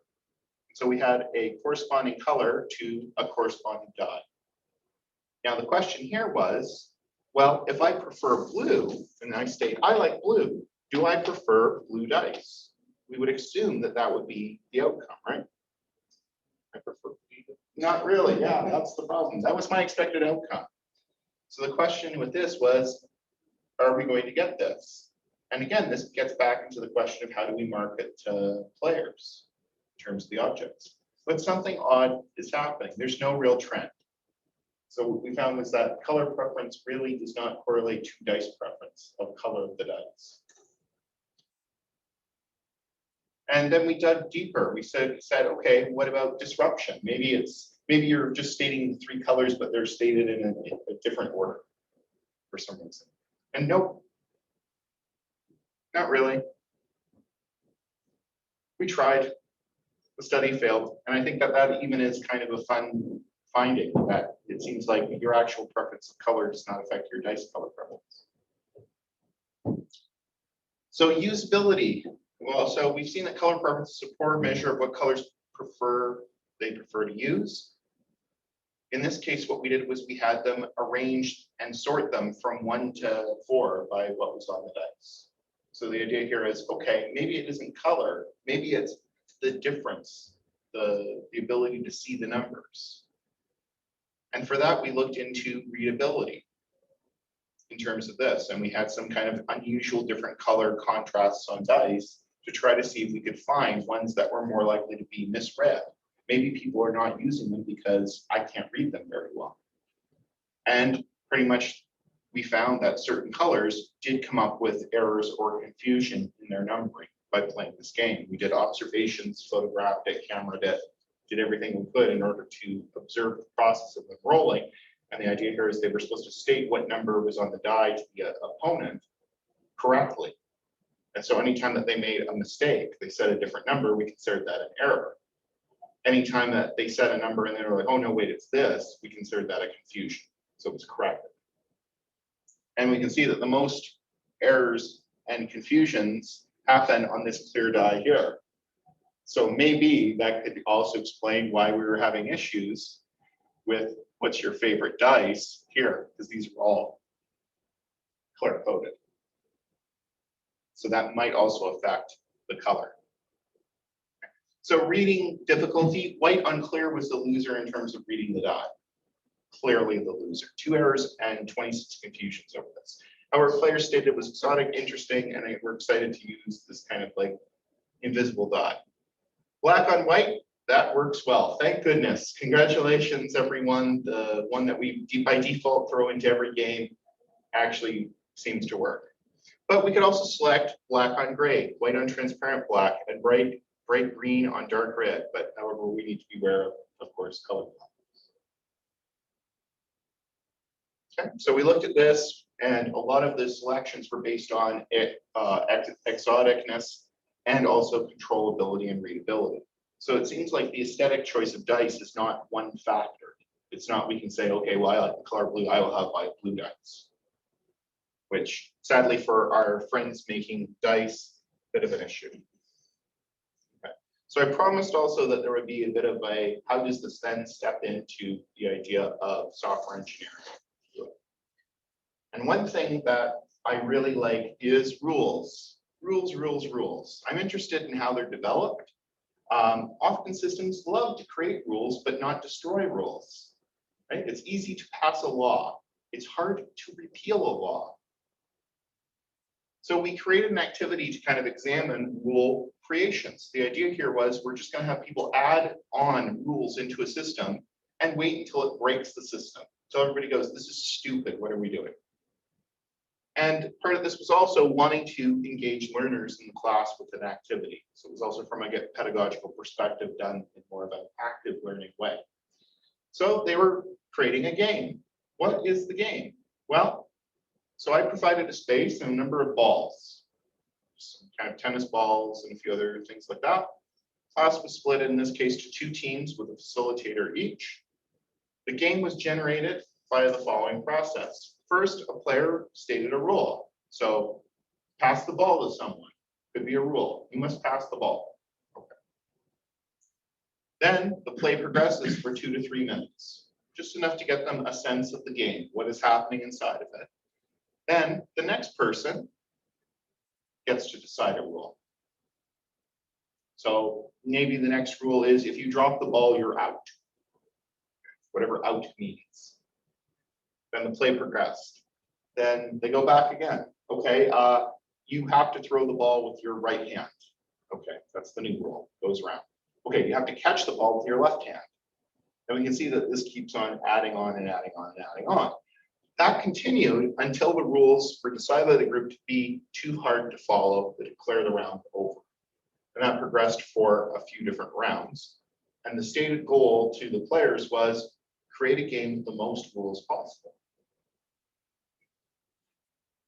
So we had a corresponding color to a corresponding die. Now the question here was, well, if I prefer blue, and I state I like blue, do I prefer blue dice? We would assume that that would be the outcome, right? I prefer blue. Not really, yeah, that's the problem. That was my expected outcome. So the question with this was, are we going to get this? And again, this gets back into the question of how do we market to players in terms of the objects. but something odd is happening. There's no real trend. So what we found was that color preference really does not correlate to dice preference of color of the dice. And then we dug deeper. We said, okay, what about disruption? Maybe you're just stating the three colors, but they're stated in a different order for some reason. And nope, not really. We tried. The study failed, and I think that even is kind of a fun finding, that it seems like your actual preference of color does not affect your dice color preference. So usability. Well, so we've seen that color preference is a poor measure of what colors they prefer to use. In this case, what we did was we had them arranged and sort them from 1 to 4 by what was on the dice. So the idea here is, okay, maybe it isn't color, maybe it's the difference, the ability to see the numbers. And for that, we looked into readability in terms of this, and we had some kind of unusual different color contrasts on dice to try to see if we could find ones that were more likely to be misread. Maybe people are not using them because I can't read them very well. And pretty much we found that certain colors did come up with errors or confusion in their numbering by playing this game. We did observations, photographed it, cameraed it, did everything we could in order to observe the process of them rolling. And the idea here is they were supposed to state what number was on the die to the opponent correctly. And so anytime that they made a mistake, they said a different number, we considered that an error. Anytime that they said a number and they were like, oh no, wait, it's this, we considered that a confusion. So it was corrected. And we can see that the most errors and confusions happen on this clear die here. So maybe that could also explain why we were having issues with what's your favorite dice here, because these are all clear coded. So that might also affect the color. So reading difficulty, white unclear was the loser in terms of reading the die. Clearly the loser. 2 errors and 26 confusions over this. However, players stated it was exotic, interesting, and we're excited to use this kind of like invisible die. Black on white, that works well. Thank goodness. Congratulations, everyone. The one that we by default throw into every game actually seems to work. But we could also select black on gray, white on transparent black, and bright green on dark red. But however, we need to be aware of course, color blocks. Okay, so we looked at this, and a lot of the selections were based on exoticness and also controllability and readability. So it seems like the aesthetic choice of dice is not one factor. It's not we can say, okay, well, I like the color blue, I will have my blue dice. Which sadly for our friends making dice, bit of an issue. Okay. So I promised also that there would be a bit of a, how does this then step into the idea of software engineering? And one thing that I really like is rules. Rules. I'm interested in how they're developed. Often systems love to create rules, but not destroy rules. Right? It's easy to pass a law. It's hard to repeal a law. So we created an activity to kind of examine rule creations. The idea here was we're just going to have people add on rules into a system and wait until it breaks the system. So everybody goes, this is stupid, what are we doing? And part of this was also wanting to engage learners in the class with an activity. So it was also from a pedagogical perspective done in more of an active learning way. So they were creating a game. What is the game? Well, so I provided a space and a number of balls, some kind of tennis balls and a few other things like that. Class was split in this case to 2 teams with a facilitator each. The game was generated via the following process. First, a player stated a rule. So pass the ball to someone. Could be a rule. You must pass the ball. Okay. Then the play progresses for 2 to 3 minutes, just enough to get them a sense of the game, what is happening inside of it. Then the next person gets to decide a rule. So maybe the next rule is if you drop the ball, you're out. Whatever out means. Then the play progressed. Then they go back again. Okay, you have to throw the ball with your right hand. Okay, that's the new rule. Goes around. Okay, you have to catch the ball with your left hand. And we can see that this keeps on adding on and adding on and adding on. That continued until the rules were decided by the group to be too hard to follow to declare the round over. And that progressed for a few different rounds. And the stated goal to the players was create a game with the most rules possible.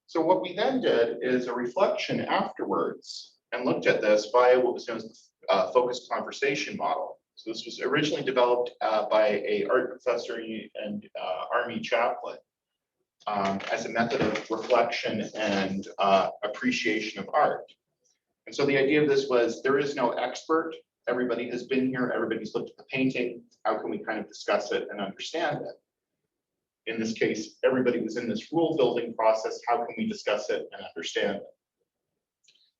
So what we then did is a reflection afterwards and looked at this via what was known as the focused conversation model. So this was originally developed by an art professor and army chaplain as a method of reflection and appreciation of art. And so the idea of this was there is no expert. Everybody has been here. Everybody's looked at the painting. How can we kind of discuss it and understand it? In this case, everybody was in this rule building process. How can we discuss it and understand it?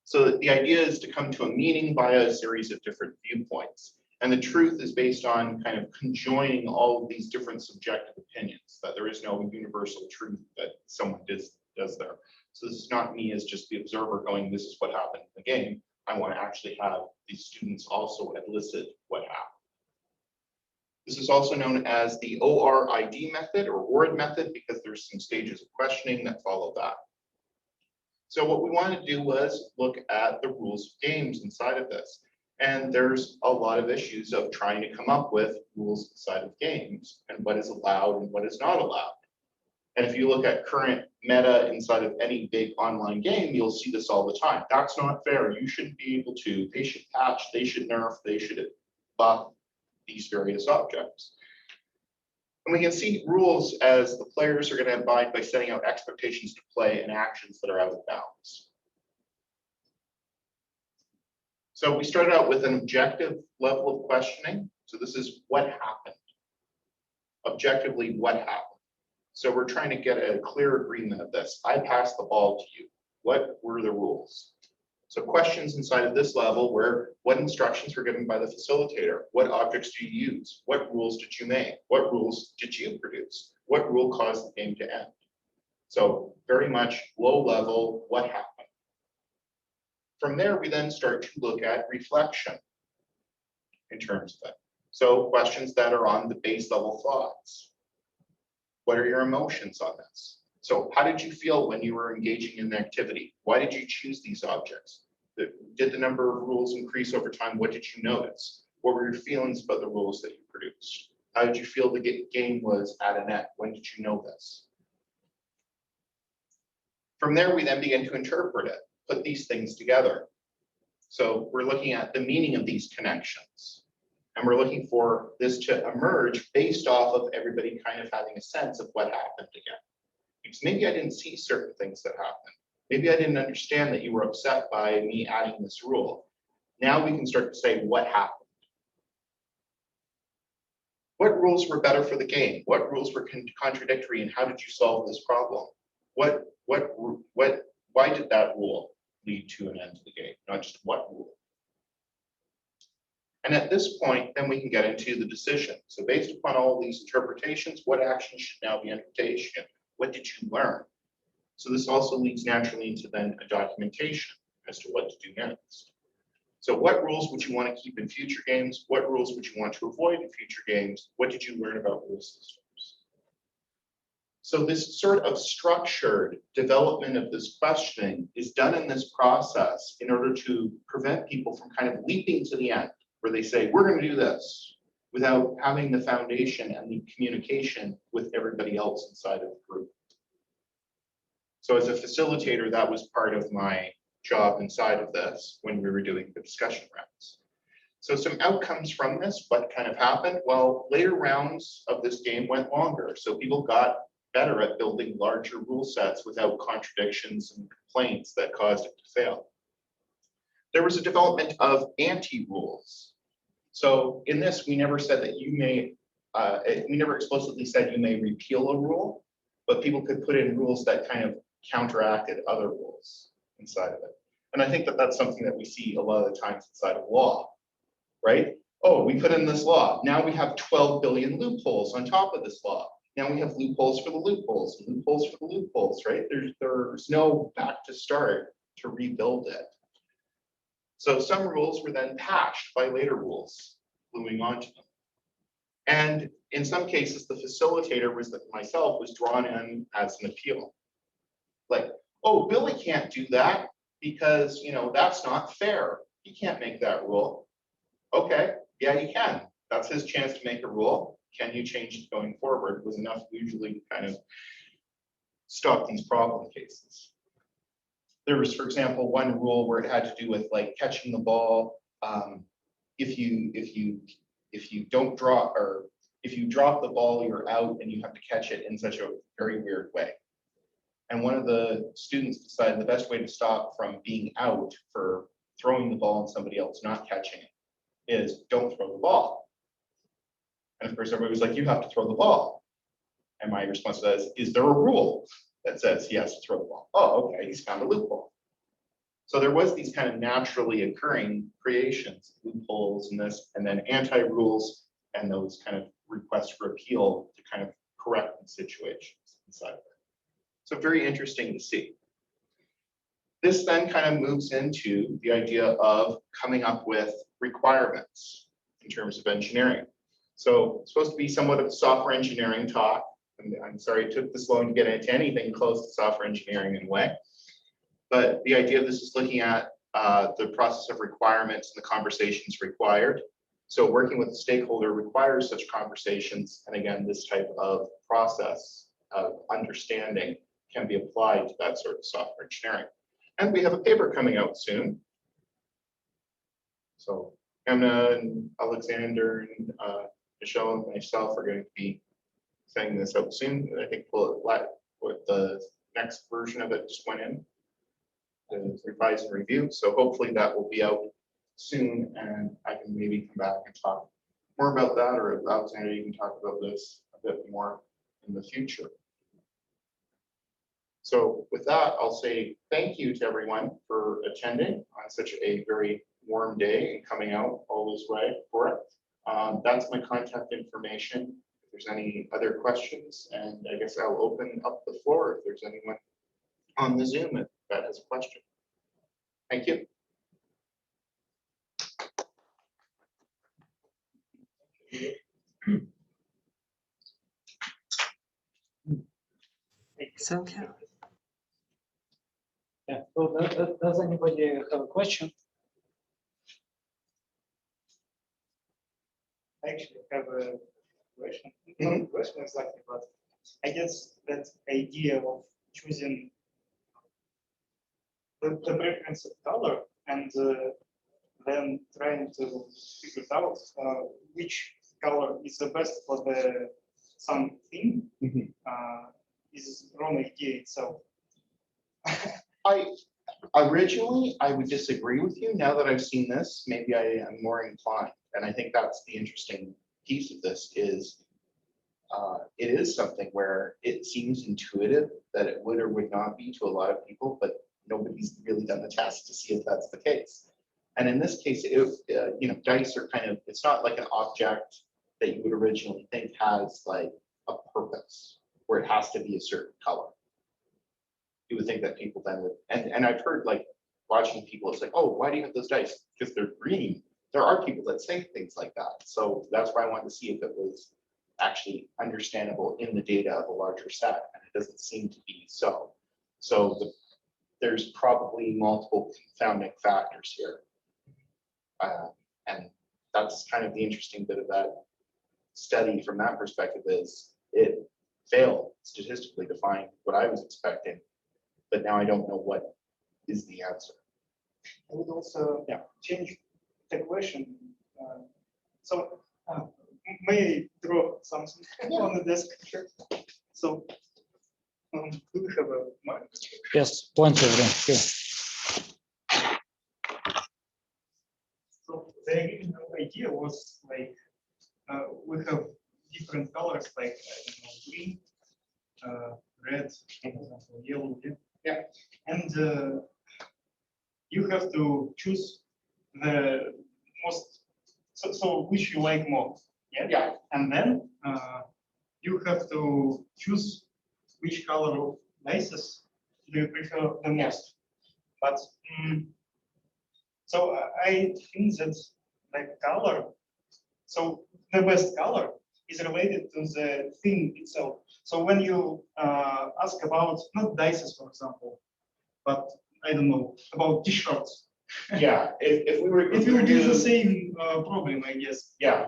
So the idea is to come to a meaning via a series of different viewpoints. And the truth is based on kind of conjoining all of these different subjective opinions, that there is no universal truth that someone does there. So this is not me as just the observer going, this is what happened in the game. I want to actually have these students also elicit what happened. This is also known as the ORID method or ORID method because there's some stages of questioning that follow that. So what we wanted to do was look at the rules of games inside of this. And there's a lot of issues of trying to come up with rules inside of games and what is allowed and what is not allowed. And if you look at current meta inside of any big online game, you'll see this all the time. That's not fair. You shouldn't be able to. They should patch, they should nerf, they should buff these various objects. And we can see rules as the players are going to abide by setting out expectations to play and actions that are out of bounds. So we started out with an objective level of questioning. So this is what happened. Objectively, what happened? So we're trying to get a clear agreement of this. I passed the ball to you. What were the rules? So questions inside of this level were what instructions were given by the facilitator? What objects do you use? What rules did you make? What rules did you produce? What rule caused the game to end? So very much low level, what happened? From there, we then start to look at reflection in terms of it. So questions that are on the base level thoughts. What are your emotions on this? So how did you feel when you were engaging in the activity? Why did you choose these objects? Did the number of rules increase over time? What did you notice? What were your feelings about the rules that you produced? How did you feel the game was at an end? When did you know this? From there, we then begin to interpret it, put these things together. So we're looking at the meaning of these connections. And we're looking for this to emerge based off of everybody kind of having a sense of what happened again. Because maybe I didn't see certain things that happened. Maybe I didn't understand that you were upset by me adding this rule. Now we can start to say what happened. What rules were better for the game? What rules were contradictory and how did you solve this problem? Why did that rule lead to an end to the game? Not just what rule. And at this point, then we can get into the decision. So based upon all of these interpretations, what action should now be undertaken? What did you learn? So this also leads naturally into then a documentation as to what to do next. So what rules would you want to keep in future games? What rules would you want to avoid in future games? What did you learn about rule systems? So this sort of structured development of this questioning is done in this process in order to prevent people from kind of leaping to the end, where they say, we're going to do this, without having the foundation and the communication with everybody else inside of the group. So as a facilitator, that was part of my job inside of this when we were doing the discussion rounds. So some outcomes from this, what kind of happened? Well, later rounds of this game went longer. So people got better at building larger rule sets without contradictions and complaints that caused it to fail. There was a development of anti-rules. So in this, we never said that you may, we never explicitly said you may repeal a rule, but people could put in rules that kind of counteracted other rules inside of it. And I think that that's something that we see a lot of the times inside of law, right? Oh, we put in this law. Now we have 12 billion loopholes on top of this law. Now we have loopholes for the loopholes, and loopholes for the loopholes, right? There's no back to start to rebuild it. So some rules were then patched by later rules, gluing onto them. And in some cases, the facilitator myself was drawn in as an appeal. Like, oh, Billy can't do that because, you know, that's not fair. He can't make that rule. Okay, yeah, he can. That's his chance to make a rule. Can you change it going forward? Was enough usually to kind of stop these problem cases. There was, for example, one rule where it had to do with like catching the ball. If you don't draw, or if you drop the ball, you're out and you have to catch it in such a very weird way. And one of the students decided the best way to stop from being out for throwing the ball and somebody else not catching it is don't throw the ball. And of course, everybody was like, you have to throw the ball. And my response to that is there a rule that says he has to throw the ball? Oh, okay, he's found a loophole. So there was these kind of naturally occurring creations, loopholes and this, and then anti-rules and those kind of requests for appeal to kind of correct the situations inside there. So very interesting to see. This then kind of moves into the idea of coming up with requirements in terms of engineering. So it's supposed to be somewhat of a software engineering talk. And I'm sorry it took this long to get into anything close to software engineering in a way. But the idea of this is looking at the process of requirements and the conversations required. So working with the stakeholder requires such conversations. And again, this type of process of understanding can be applied to that sort of software engineering. And we have a paper coming out soon. So Hamna and Alexander and Michelle and myself are going to be sending this out soon. I think what the next version of it just went in to revise and review. So hopefully that will be out soon, and I can maybe come back and talk more about that, or Alexander, you can talk about this a bit more in the future. So with that, I'll say thank you to everyone for attending on such a very warm day and coming out all this way for it. That's my contact information. If there's any other questions, and I guess I'll open up the floor if there's anyone on the Zoom that has a question. Thank you. Thank you. Yeah, so does anybody have a question? I actually have a question. Not a question exactly, but I guess that idea of choosing the preference of color and then trying to figure out which color is the best for the something is wrong idea itself. Originally, I would disagree with you. Now that I've seen this, maybe I am more inclined. And I think that's the interesting piece of this is it is something where it seems intuitive that it would or would not be to a lot of people, but nobody's really done the test to see if that's the case. And in this case, you know, dice are kind of, it's not like an object that you would originally think has like a purpose where it has to be a certain color. You would think that people then would, and I've heard like watching people, it's like, oh, why do you have those dice? Because they're green. There are people that say things like that. So that's why I wanted to see if it was actually understandable in the data of a larger set, and it doesn't seem to be so. So there's probably multiple confounding factors here. And that's kind of the interesting bit of that study from that perspective is it failed statistically to find what I was expecting, but now I don't know what is the answer. I would also change the question. So may I draw something on the desk? Sure. So do we have a mic? Yes, plenty of room here. So the original idea was like we have different colors like green, red, yellow, yeah, and you have to choose the most, so which you like more, yeah, and then you have to choose which color of dices do you prefer the most. But So I think that like color, so the best color is related to the thing itself. So when you ask about not dices, for example, but I don't know about t-shirts, Yeah, if we were. it will be the same problem, I guess. Yeah,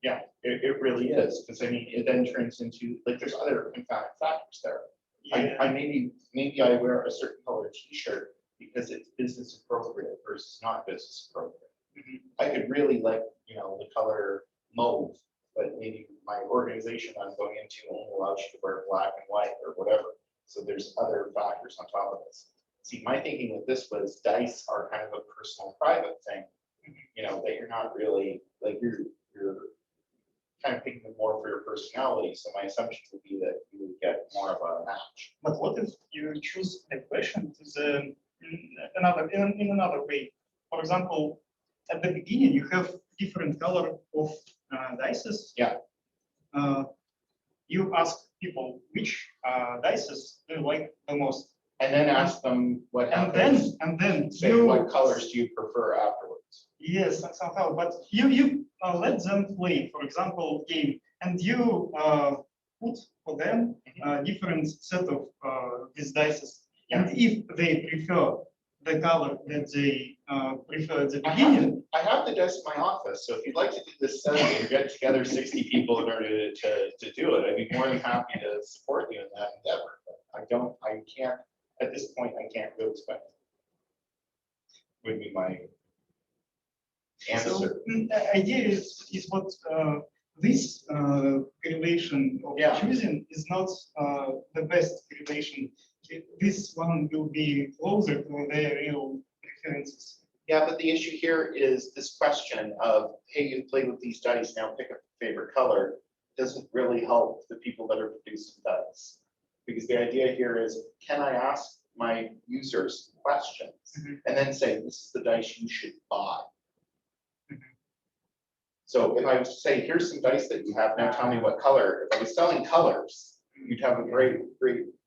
yeah, it really is, because I mean, it then turns into, like, there's other confounding factors there. Yeah. I maybe I wear a certain color t-shirt because it's business appropriate versus not business appropriate. I could really like, you know, the color mauve, but maybe my organization I'm going into only allows you to wear black and white or whatever. So there's other factors on top of this. See, my thinking with this was dice are kind of a personal, private thing, you know, that you're not really, like, you're kind of picking them more for your personality. So my assumption would be that you would get more of a match. But what if you choose a question to the in another way? For example, at the beginning you have different color of dices. Yeah. You ask people which dices do you like the most, And then ask them what and happens. then Say, you what colors do you prefer afterwards? yes somehow, but you let them play, for example, game, and you put for them a different set of these dices. And if they prefer the color that they prefer at the beginning, I have the dice in my office, so if you'd like to do this study and get together 60 people in order to do it, I'd be more than happy to support you in that endeavor. But I can't, at this point, I can't really expect it. Would be my answer. so the idea is what this correlation of choosing is not the best correlation. This one will be closer to their real preferences. Yeah, but the issue here is this question of, hey, you played with these dice, now pick a favorite color, doesn't really help the people that are producing dice. Because the idea here is, can I ask my users questions and then say, this is the dice you should buy. So if I was to say, here's some dice that you have, now tell me what color. If I was selling colors, you'd have a great,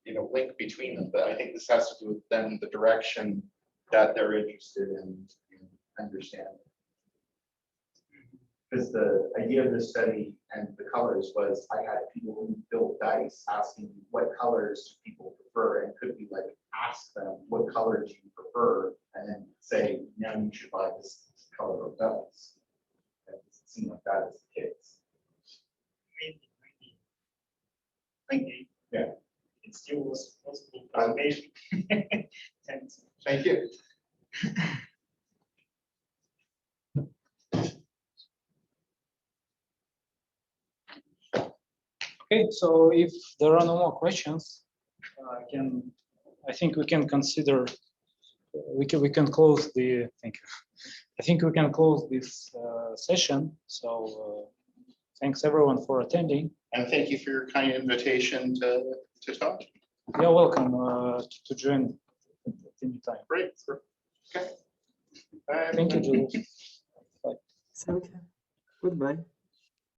you know, link between them. But I think this has to do with then the direction that they're interested in understanding. Because the idea of this study and the colors was, I had people who built dice asking what colors do people prefer, and could we like ask them what color do you prefer, and then say, now you should buy this color of dice. It seemed like that is the case. Maybe. Yeah. It still was possible presentation. Thanks. Thank you. Okay, so if there are no more questions, I think we can consider, we can close the, thank you. I think we can close this session. So thanks everyone for attending. And thank you for your kind invitation to talk. You're welcome to join at any time. Great. Okay. Bye. Thank you, Julius. Bye. Thank you. Goodbye.